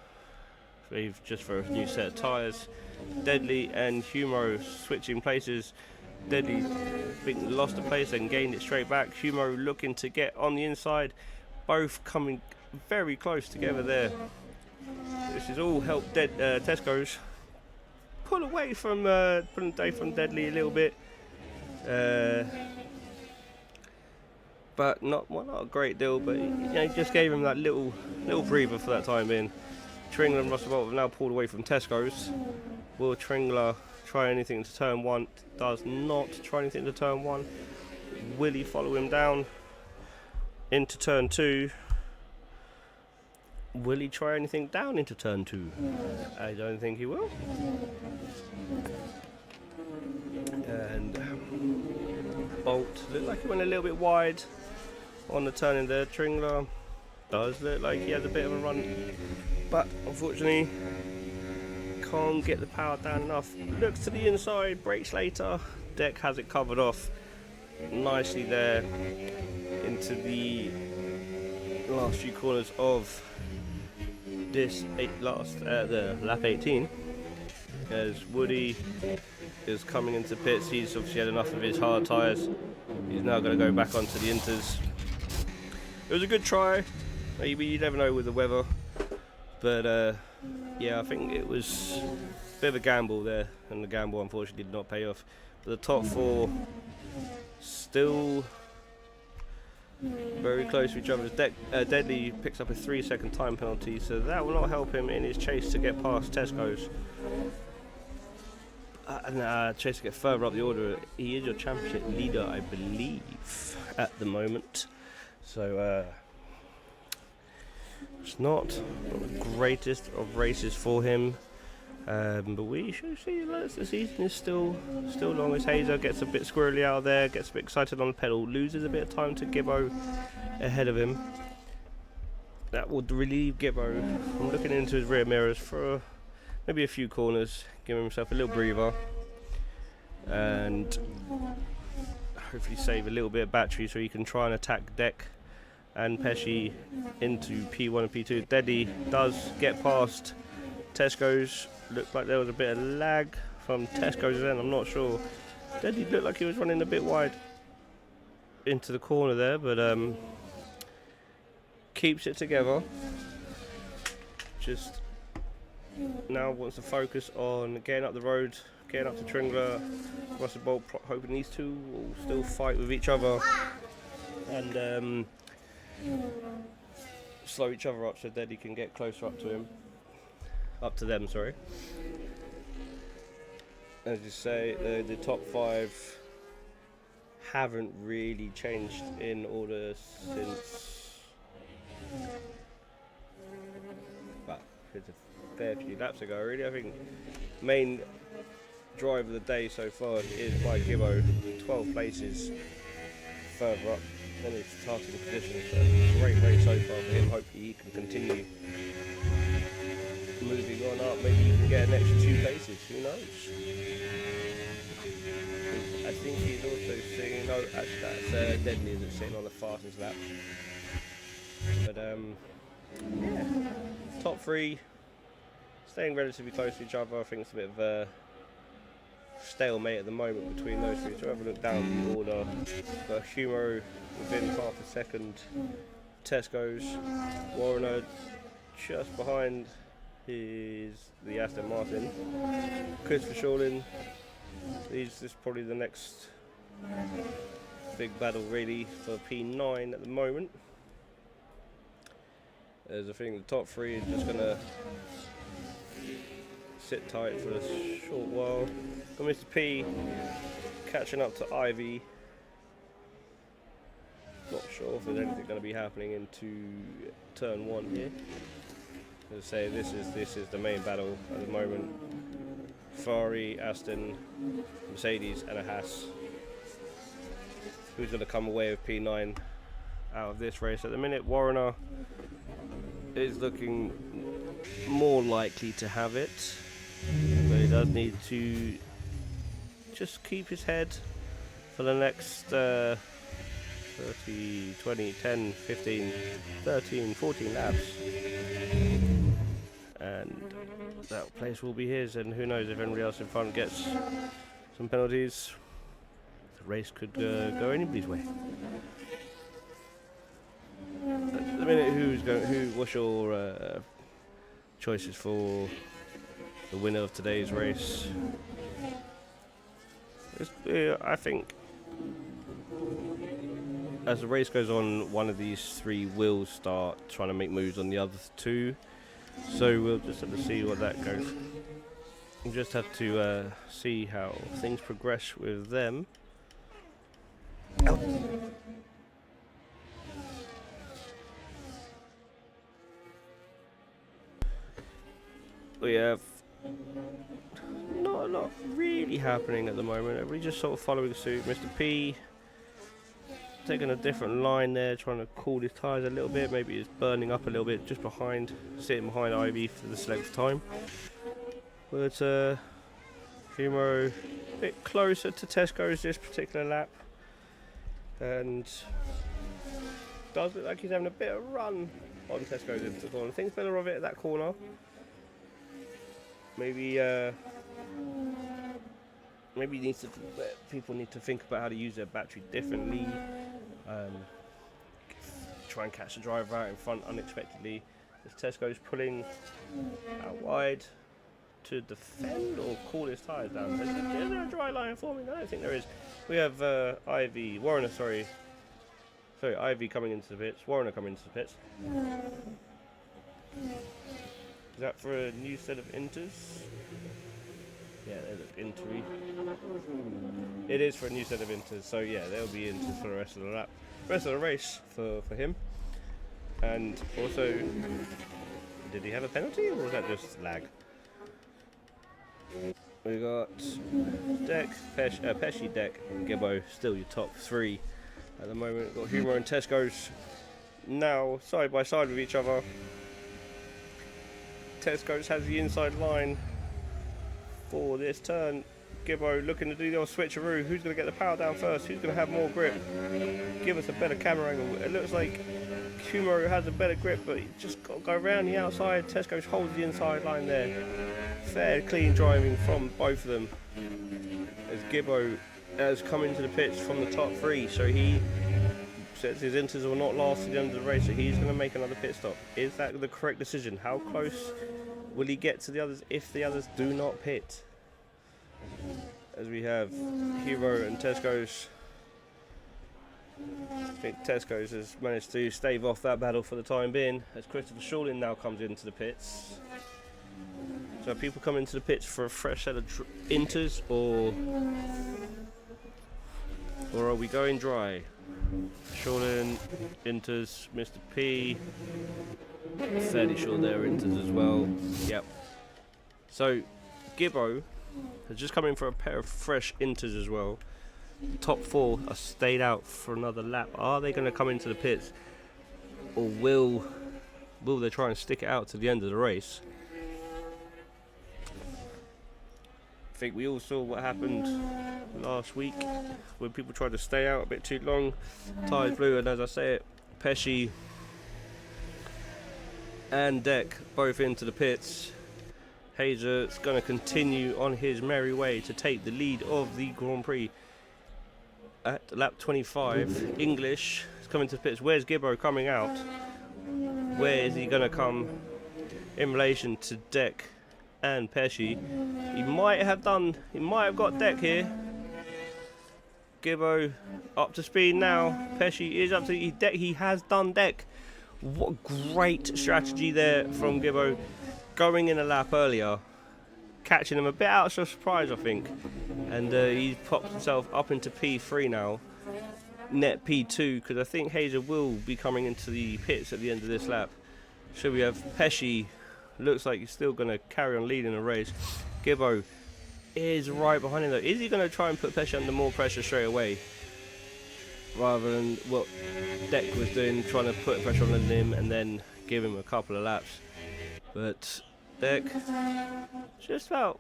Just for a new set of tyres. Deadly and Humo switching places. Deadly lost the place and gained it straight back. Humo looking to get on the inside. Both coming very close together there. This has all helped Tesco's pull away from Deadly a little bit. But not a great deal, but he just gave him that little breather for that time being. Tringler and Russell Bolt have now pulled away from Tesco's. Will Tringler try anything into turn 1? Does not try anything into turn 1. Will he follow him down into turn 2? Will he try anything down into turn 2? I don't think he will. And Bolt looked like he went a little bit wide on the turn in there. Tringler does look like he has a bit of a run, but unfortunately can't get the power down enough. Looks to the inside, brakes later. Deck has it covered off nicely there into the last few corners of this the lap 18, as Woody is coming into pits. He's obviously had enough of his hard tyres. He's now going to go back onto the inters. It was a good try. Maybe you never know with the weather, but yeah, I think it was a bit of a gamble there, and the gamble unfortunately did not pay off. But the top 4 still very close to each other. Deadly picks up a 3-second time penalty, so that will not help him in his chase to get past Tesco's. Chase to get further up the order. He is your championship leader, I believe, at the moment. So it's not the greatest of races for him, but we should see that the season is still long. As Hazer gets a bit squirrely out there, gets a bit excited on the pedal, loses a bit of time to Gibbo ahead of him. That would relieve Gibbo from looking into his rear mirrors for maybe a few corners, give himself a little breather, and hopefully save a little bit of battery so he can try and attack Deck and Pesci into P1 and P2. Deadly does get past Tesco's. Looked like there was a bit of lag from Tesco's then, I'm not sure. Deadly looked like he was running a bit wide into the corner there, but keeps it together. Just now wants to focus on getting up the road, getting up to Tringler. Russell Bolt hoping these two will still fight with each other and slow each other up so Deadly can get closer up to them, sorry. As you say, the top 5 haven't really changed in order since, well, it's a fair few laps ago really. I think main drive of the day so far is by Gibbo, 12 places further up in his starting position. So great race so far for him. Hopefully he can continue moving on up. Maybe he can get an extra 2 places. Who knows? I think he's also saying, no, actually that's Deadly that's sitting on the fastest lap. But yeah, top 3 staying relatively close to each other. I think it's a bit of a stalemate at the moment between those 3. So have a look down the order. Got Humo within half a second. Tesco's, Warner just behind the Aston Martin. Christopher Shawlin. This is probably the next big battle really for P9 at the moment. As I think the top 3 is just gonna sit tight for a short while. Got Mr. P catching up to Ivy. Not sure if there's anything going to be happening into turn 1 here. As I say, this is the main battle at the moment. Ferrari, Aston, Mercedes, and a Haas. Who's going to come away with P9 out of this race? At the minute, Warner is looking more likely to have it, but he does need to just keep his head for the next 30, 20, 10, 15, 13, 14 laps, and that place will be his. And who knows if anybody else in front gets some penalties, the race could go anybody's way. At the minute, what's your choices for the winner of today's race? I think as the race goes on, one of these 3 will start trying to make moves on the other 2. So we'll just have to see what that goes. We'll just have to see how things progress with them. We have not a lot really happening at the moment. We're just sort of following suit. Mr. P taking a different line there, trying to cool his tyres a little bit. Maybe it's burning up a little bit just behind, sitting behind Ivy for this length of time. But Humo a bit closer to Tesco's this particular lap, and does look like he's having a bit of a run on Tesco's into the corner. Things better of it at that corner. Maybe people need to think about how to use their battery differently. Try and catch the driver out in front unexpectedly. As Tesco's pulling out wide to defend or cool his tyres down. Is there a dry line forming? I don't think there is. We have Ivy coming into the pits. Warner coming into the pits. Is that for a new set of inters? Yeah, they look intery. It is for a new set of inters, so yeah, they'll be inters for the rest of the lap, rest of the race for him. And also, did he have a penalty or was that just lag? We got Deck, Pesci, Deck, and Gibbo, still your top 3 at the moment. We've got Humo and Tesco's now side by side with each other. Tesco's has the inside line for this turn. Gibbo looking to do the old switcheroo. Who's going to get the power down first? Who's going to have more grip? Give us a better camera angle. It looks like Humo has a better grip, but he just got to go around the outside. Tesco's holds the inside line there. Fair, clean driving from both of them. As Gibbo has come into the pits from the top 3, so he says his inters will not last to the end of the race, so he's going to make another pit stop. Is that the correct decision? How close will he get to the others if the others do not pit? As we have Hero and Tesco's. I think Tesco's has managed to stave off that battle for the time being, as Christopher Shawlin now comes into the pits. So are people coming into the pits for a fresh set of inters, or are we going dry? Shawlin, inters, Mr. P. Fairly sure they're inters as well. Yep. So Gibbo has just come in for a pair of fresh inters as well. top 4 are stayed out for another lap. Are they going to come into the pits, or will they try and stick it out to the end of the race? I think we all saw what happened last week when people tried to stay out a bit too long. Tyres blew, and as I say it, Pesci and Deck both into the pits. Hazer's going to continue on his merry way to take the lead of the Grand Prix at lap 25. English is coming to the pits. Where's Gibbo coming out? Where is he going to come in relation to Deck and Pesci? He might have got Deck here. Gibbo up to speed now. Pesci is up to Deck. He has done Deck. What great strategy there from Gibbo, going in a lap earlier, catching him a bit out of surprise, I think, and he's popped himself up into P3 now, net P2, because I think Hazer will be coming into the pits at the end of this lap. So we have Pesci, looks like he's still going to carry on leading the race. Gibbo is right behind him though. Is he going to try and put Pesci under more pressure straight away, rather than what Deck was doing, trying to put pressure on him and then give him a couple of laps? But Deck just about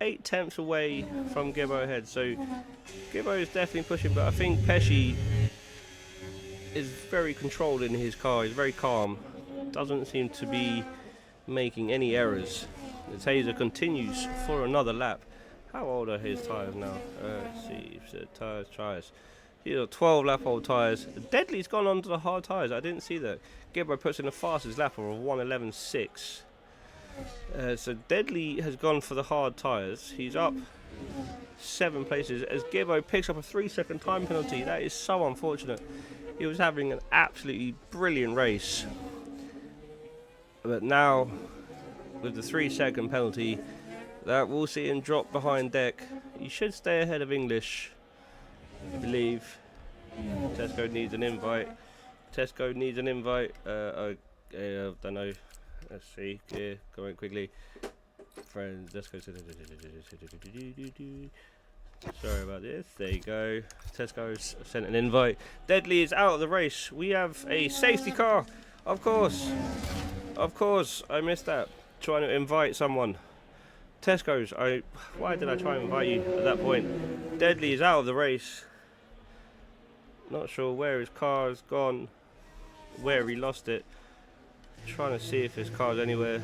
8 tenths away from Gibbo ahead, so Gibbo is definitely pushing, but I think Pesci is very controlled in his car. He's very calm, doesn't seem to be making any errors. As Hazer continues for another lap. How old are his tyres now? Let's see, tyres. These are 12 lap old tyres. Deadly's gone onto the hard tyres. I didn't see that. Gibbo puts in the fastest lap of 1:11.6. So Deadly has gone for the hard tyres. He's up 7 places as Gibbo picks up a 3-second time penalty. That is so unfortunate. He was having an absolutely brilliant race, but now with the 3-second penalty, that will see him drop behind Deck. He should stay ahead of English, I believe. Tesco needs an invite. I don't know. Let's see. Yeah, going quickly. Friends, let's go. Sorry about this. There you go. Tesco's sent an invite. Deadly is out of the race. We have a safety car. Of course. I missed that. Trying to invite someone. Tesco's. Why did I try and invite you at that point? Deadly is out of the race. Not sure where his car has gone, where he lost it. Trying to see if his car's anywhere.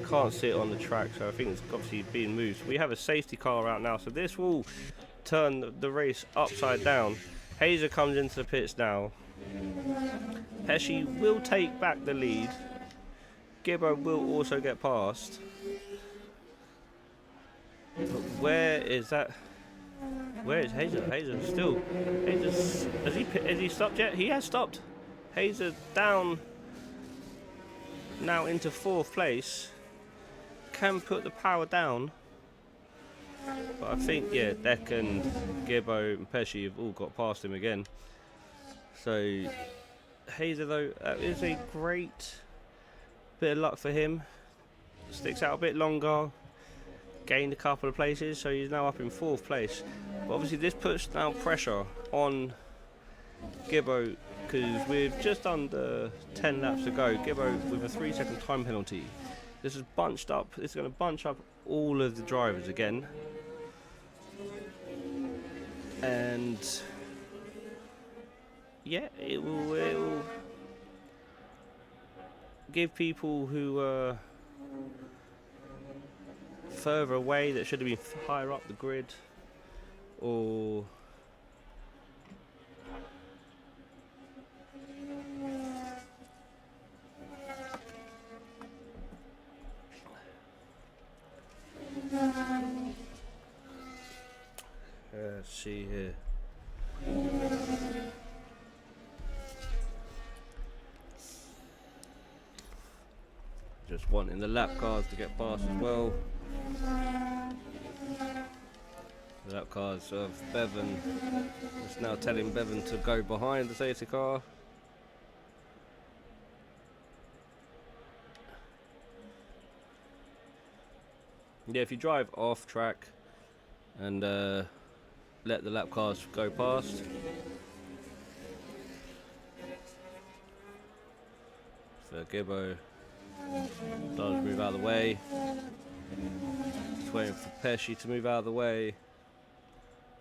Can't see it on the track, so I think it's obviously being moved. We have a safety car out now, so this will turn the race upside down. Hazer comes into the pits now. Pesci will take back the lead. Gibbo will also get past. But where is that? Where is Hazer? Has he stopped yet? He has stopped. Hazer down now into 4th place. Can put the power down. But I think, yeah, Deck and Gibbo and Pesci have all got past him again. So Hazer, though, that is a great bit of luck for him. Sticks out a bit longer. Gained a couple of places, so he's now up in 4th place. But obviously this puts now pressure on Gibbo, because with just under 10 laps to go, Gibbo with a 3-second time penalty. This is bunched up. This is going to bunch up all of the drivers again, and yeah, it will give people who are further away, that should have been higher up the grid, or let's see here. Just wanting the lap cars to get past as well. The lap cars of Bevan. It's now telling Bevan to go behind the safety car. Yeah, if you drive off track and let the lap cars go past. So Gibbo does move out of the way. Just waiting for Pesci to move out of the way,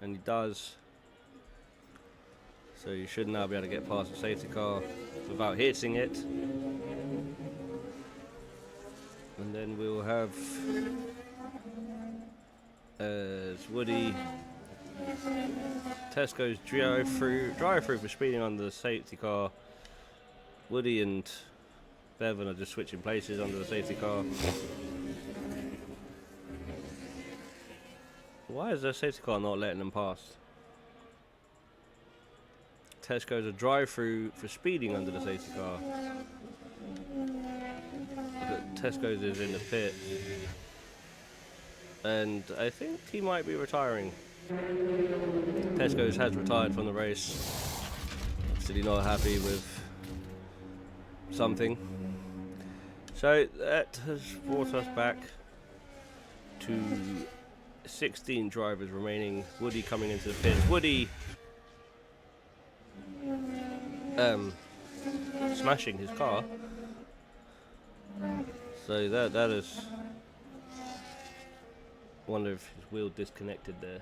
and he does. So you should now be able to get past the safety car without hitting it. And then we'll have as Woody Tesco's drive through for speeding under the safety car. Woody and Bevan are just switching places under the safety car. Why is the safety car not letting them pass? Tesco's a drive-through for speeding under the safety car. But Tesco's is in the pit. And I think he might be retiring. Tesco's has retired from the race. Still not happy with something. So that has brought us back to 16 drivers remaining. Woody coming into the pits. Woody smashing his car. So that is, wonder if his wheel disconnected there.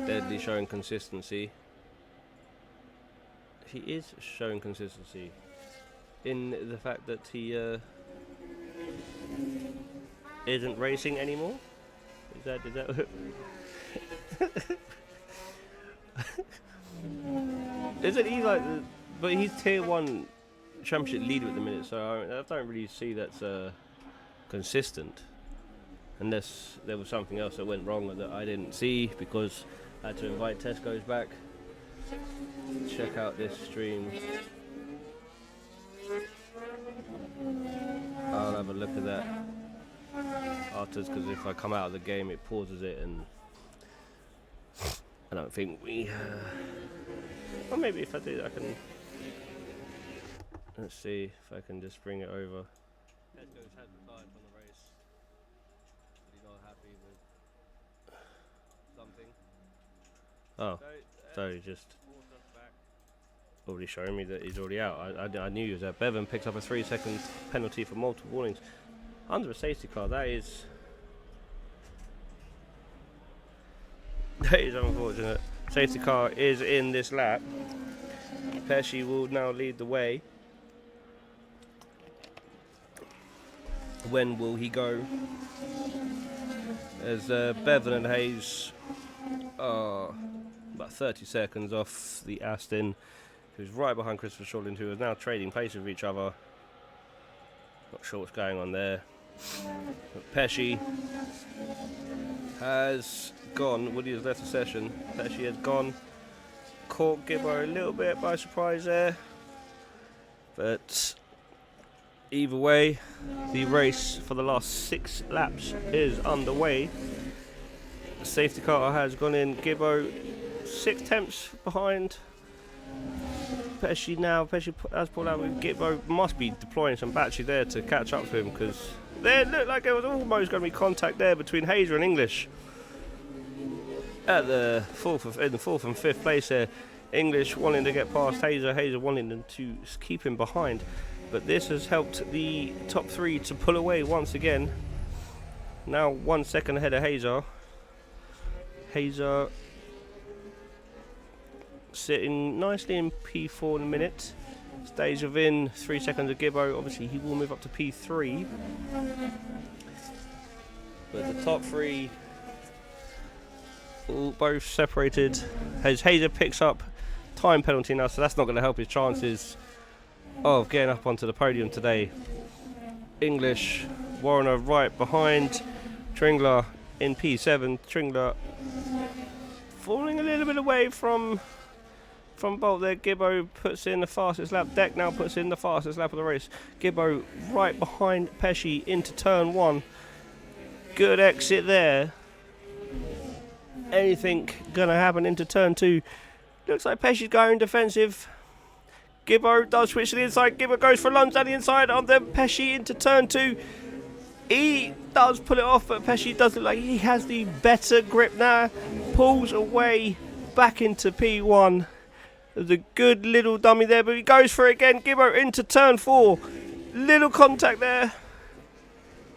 Deadly showing consistency. He is showing consistency in the fact that he isn't racing anymore. Is that isn't he like but he's tier 1 championship leader at the minute, so I don't really see that's consistent, unless there was something else that went wrong that I didn't see, because I had to invite Tesco's back. Check out this stream. I'll have a look at that afterwards, because if I come out of the game it pauses it, and I don't think we or maybe if I do I can, let's see if I can just bring it over. Tesco's has retired from the race. He's not happy with something. Oh, so he just already showing me that he's already out. I knew he was out. Bevan picks up a 3-second penalty for multiple warnings under a safety car. That is unfortunate. Safety car is in this lap. Pesci will now lead the way. When will he go? As Bevan and Hayes are about 30 seconds off the Aston, who's right behind Christopher Shortland, who is now trading places with each other. Not sure what's going on there. But Pesci has gone. Woody has left the session. Pesci has gone. Caught Gibbo a little bit by surprise there. But either way, the race for the last 6 laps is underway. The safety car has gone in. Gibbo 6 tenths behind Pesci now. Pesci has pulled out with Gibbo. Must be deploying some battery there to catch up to him, because there looked like there was almost going to be contact there between Hazer and English. At the fourth and 5th place there, English wanting to get past Hazer, Hazer wanting them to keep him behind. But this has helped the top 3 to pull away once again. Now 1 second ahead of Hazer. Hazer sitting nicely in P4 in a minute. Stays within 3 seconds of Gibbo. Obviously he will move up to P3. But the top 3 all both separated. As Hazer picks up time penalty now, so that's not going to help his chances of getting up onto the podium today. English, Warner right behind Tringler in P7. Tringler falling a little bit away from Bolt there. Gibbo puts in the fastest lap. Deck now puts in the fastest lap of the race. Gibbo right behind Pesci into turn 1. Good exit there. Anything gonna happen into turn 2? Looks like Pesci's going defensive. Gibbo does switch to the inside. Gibbo goes for a lunge down the inside on them. Pesci into turn 2. He does pull it off, but Pesci does look like he has the better grip now. Pulls away back into P1. There's a good little dummy there, but he goes for it again. Gibbo into turn 4. Little contact there.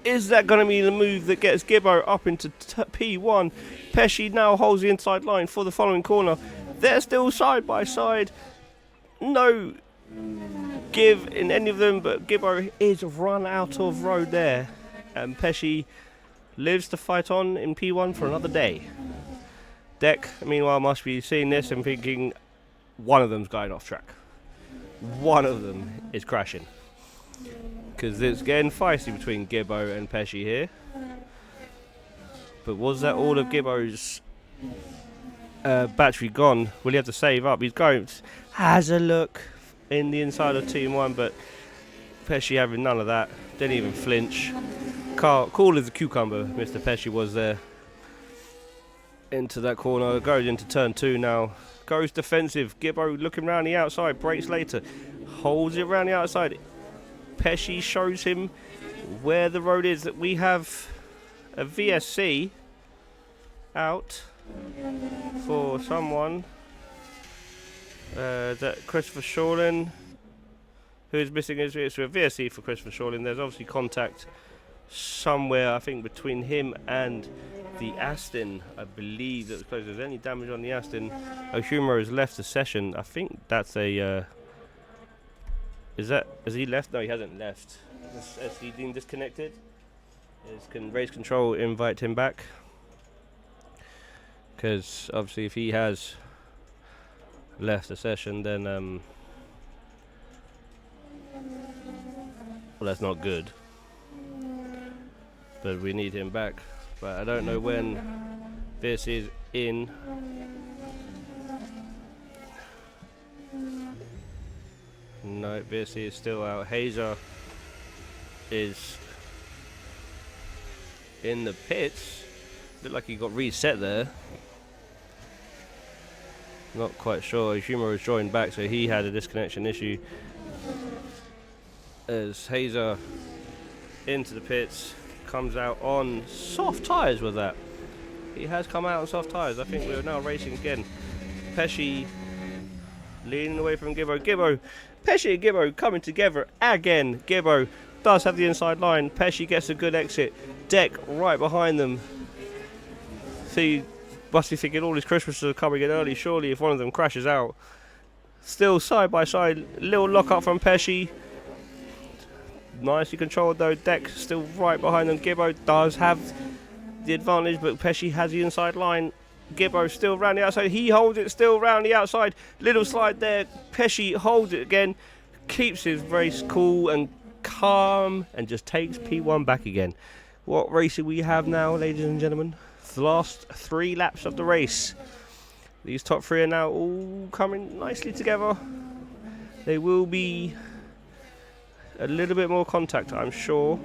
Is that going to be the move that gets Gibbo up into P1? Pesci now holds the inside line for the following corner. They're still side by side. No give in any of them, but Gibbo is run out of road there. And Pesci lives to fight on in P1 for another day. Deck, meanwhile, must be seeing this and thinking one of them's going off track. One of them is crashing. Because it's getting feisty between Gibbo and Pesci here. But was that all of Gibbo's battery gone? Will he have to save up? He's going, has a look in the inside of Team 1, but Pesci having none of that. Didn't even flinch. Cool as a cucumber, Mr. Pesci was there. Into that corner, goes into turn 2 now. Goes defensive. Gibbo looking round the outside, breaks later. Holds it round the outside. Pesci shows him where the road is. That we have a VSC out for someone. That Christopher Shorlin, who is missing his VSC. A VSC for Christopher Shorlin. There's obviously contact somewhere, I think, between him and the Aston. I believe that was close. If there's any damage on the Aston, Ohumoro has left the session. I think that's a. Has he left? No, he hasn't left. Has he been disconnected? Can raise control invite him back? Because obviously, if he has left the session, then well, that's not good. But we need him back. But I don't know when this is in. No, this is still out. Hazer is in the pits. Looked like he got reset there. Not quite sure. Humor has joined back, so he had a disconnection issue. As Hazer into the pits, comes out on soft tyres with that. He has come out on soft tyres. I think we're now racing again. Pesci leaning away from Gibbo. Pesci and Gibbo coming together again. Gibbo does have the inside line. Pesci gets a good exit. Deck right behind them. See, must be thinking all his Christmases are coming in early. Surely if one of them crashes out. Still side by side. Little lock up from Pesci. Nicely controlled though. Deck still right behind them. Gibbo does have the advantage, but Pesci has the inside line. Gibbo still round the outside. He holds it still round the outside. Little slide there. Pesci holds it again. Keeps his race cool and calm and just takes P1 back again. What racing we have now, ladies and gentlemen? The last 3 laps of the race. These top 3 are now all coming nicely together. They will be a little bit more contact, I'm sure.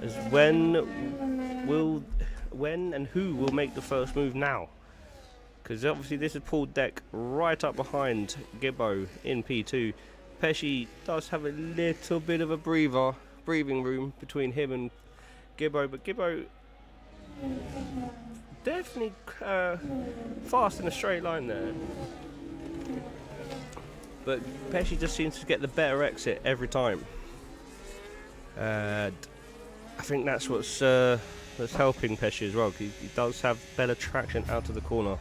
As when and who will make the first move now? Because obviously this has pulled Deck right up behind Gibbo in P2. Pesci does have a little bit of a breathing room between him and Gibbo, but Gibbo definitely fast in a straight line there. But Pesci just seems to get the better exit every time. I think that's what's helping Pesci as well. He does have better traction out of the corner.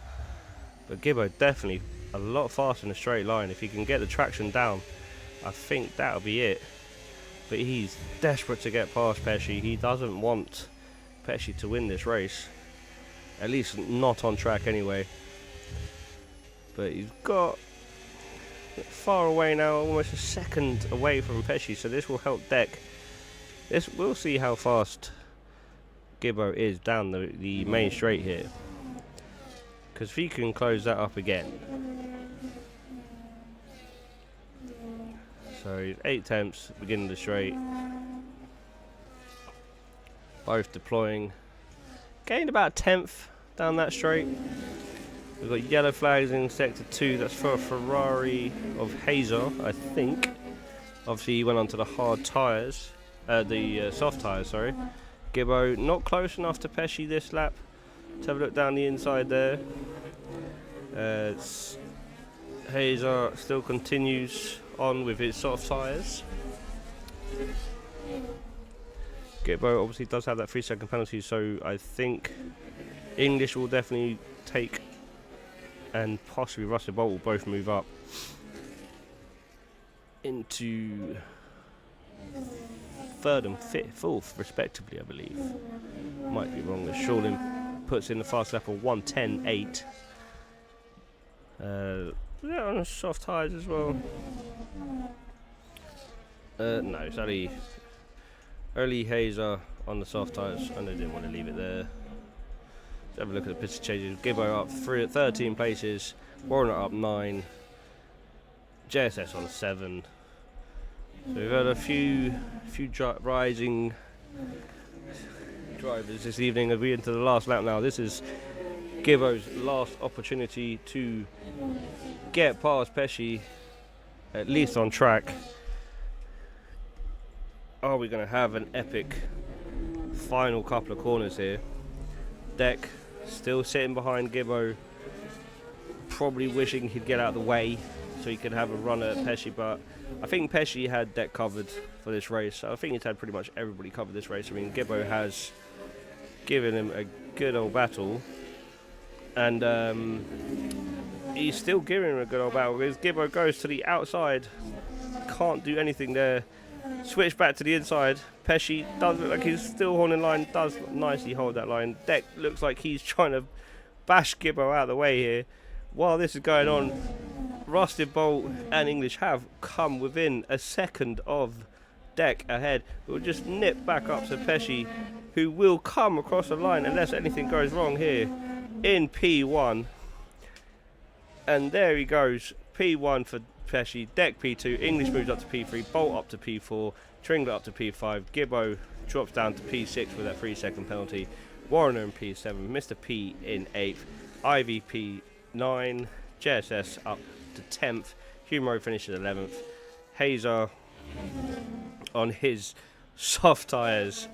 But Gibbo definitely a lot faster in a straight line. If he can get the traction down, I think that'll be it. But he's desperate to get past Pesci. He doesn't want Pesci to win this race. At least not on track anyway. But he's got far away now, almost a second away from Pesci, so this will help Deck. We'll see how fast Gibbo is down the main straight here. Because if he can close that up again. So 8 temps, beginning of the straight. Both deploying. Gained about 10th down that straight. We've got yellow flags in sector 2. That's for a Ferrari of Hazer, I think. Obviously he went onto the hard tyres. the soft tyres, sorry. Gibbo not close enough to Pesci this lap. Let's have a look down the inside there. Hazer still continues on with his soft tyres. Gibbo obviously does have that 3-second penalty, so I think English will definitely take, and possibly Russell Bolt will both move up into third and fourth respectively, I believe. Might be wrong. As Shorlin puts in the fast lap of 1:10.8. Yeah, on soft tyres as well. No, it's only Hazer on the soft tyres, and they didn't want to leave it there. Let's have a look at the pit changes. Gibbo up 13 places, Warner up 9, JSS on 7. So we've had a few rising drivers this evening as we enter the last lap now. This is Gibbo's last opportunity to get past Pesci, at least on track. Are we going to have an epic final couple of corners here? Deck still sitting behind Gibbo, probably wishing he'd get out of the way so he could have a run at Pesci, but I think Pesci had Deck covered for this race. I think he's had pretty much everybody covered this race. I mean, Gibbo has given him a good old battle, and he's still giving him a good old battle because Gibbo goes to the outside, can't do anything there. Switch back to the inside. Pesci does look like he's still holding line, does nicely hold that line. Deck looks like he's trying to bash Gibbo out of the way here. While this is going on, Rusty Bolt and English have come within a second of Deck ahead. We'll just nip back up to Pesci, who will come across the line unless anything goes wrong here in P1. And there he goes, P1 for Pesci, Deck P2, English moves up to P3, Bolt up to P4, Tringler up to P5, Gibbo drops down to P6 with that 3-second penalty, Warner in P7, Mr. P in 8th, Ivy P9, JSS up to 10th, Humoro finishes 11th, Hazer on his soft tyres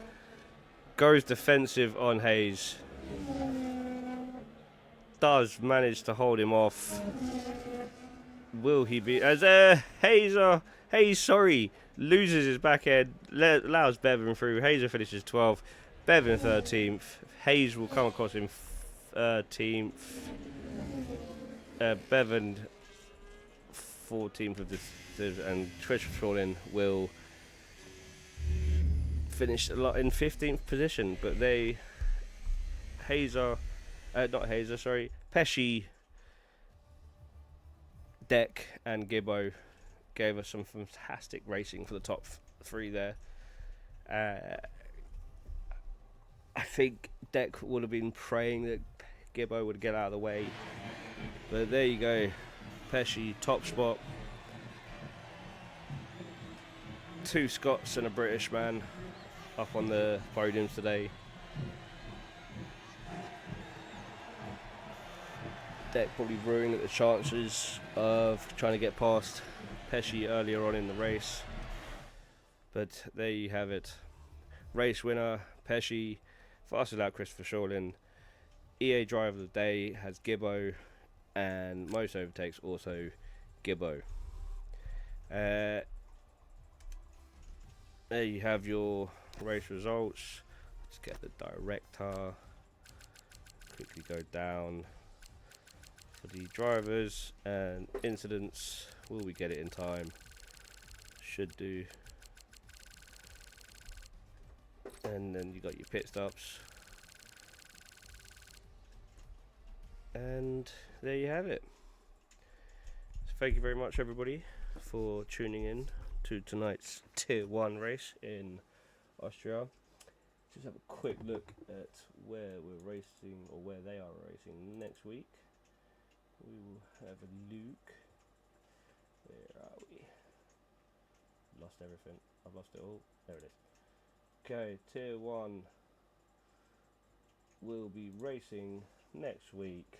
goes defensive on Hayes, does manage to hold him off. Will he be as Hayes loses his back end, allows Bevan through. Hazer finishes 12th, Bevan 13th. Hayes will come across him 13th, Bevan 14th of this, and Christopher Shorlin will finish in 15th position. But Pesci, Deck and Gibbo gave us some fantastic racing for the top 3 there. I think Deck would have been praying that Gibbo would get out of the way, but there you go. Pesci top spot, 2 Scots and a British man up on the podiums today. Deck probably ruining the chances of trying to get past Pesci earlier on in the race. But there you have it. Race winner, Pesci. Fastest lap, Christopher Shorlin. EA driver of the day has Gibbo. And most overtakes also Gibbo. There you have your race results. Let's get the director. Quickly go down for the drivers and incidents. Will we get it in time? Should do. And then you got your pit stops, and there you have it. So thank you very much everybody for tuning in to tonight's Tier 1 race in Austria. Just have a quick look at where we're racing, or where they are racing next week. We will have a look. Where are we? Lost everything. I've lost it all. There it is. Okay, Tier 1 will be racing next week.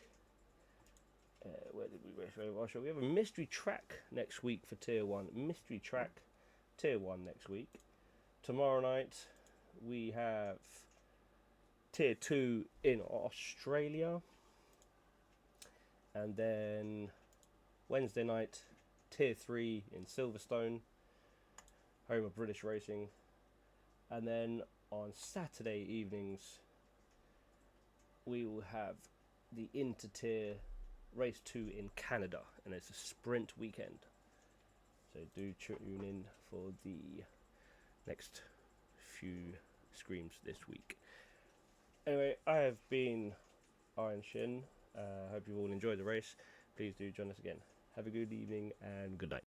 Where did we race? We have a mystery track next week for Tier 1. Mystery track, Tier 1 next week. tomorrow night we have Tier 2 in Australia, and then Wednesday night Tier 3 in Silverstone, home of British racing, and then on Saturday evenings we will have the Inter-Tier Race 2 in Canada, and it's a sprint weekend, so do tune in for the next few screams this week. Anyway, I have been Iron Shin. Hope you all enjoyed the race. Please do join us again. Have a good evening and good night.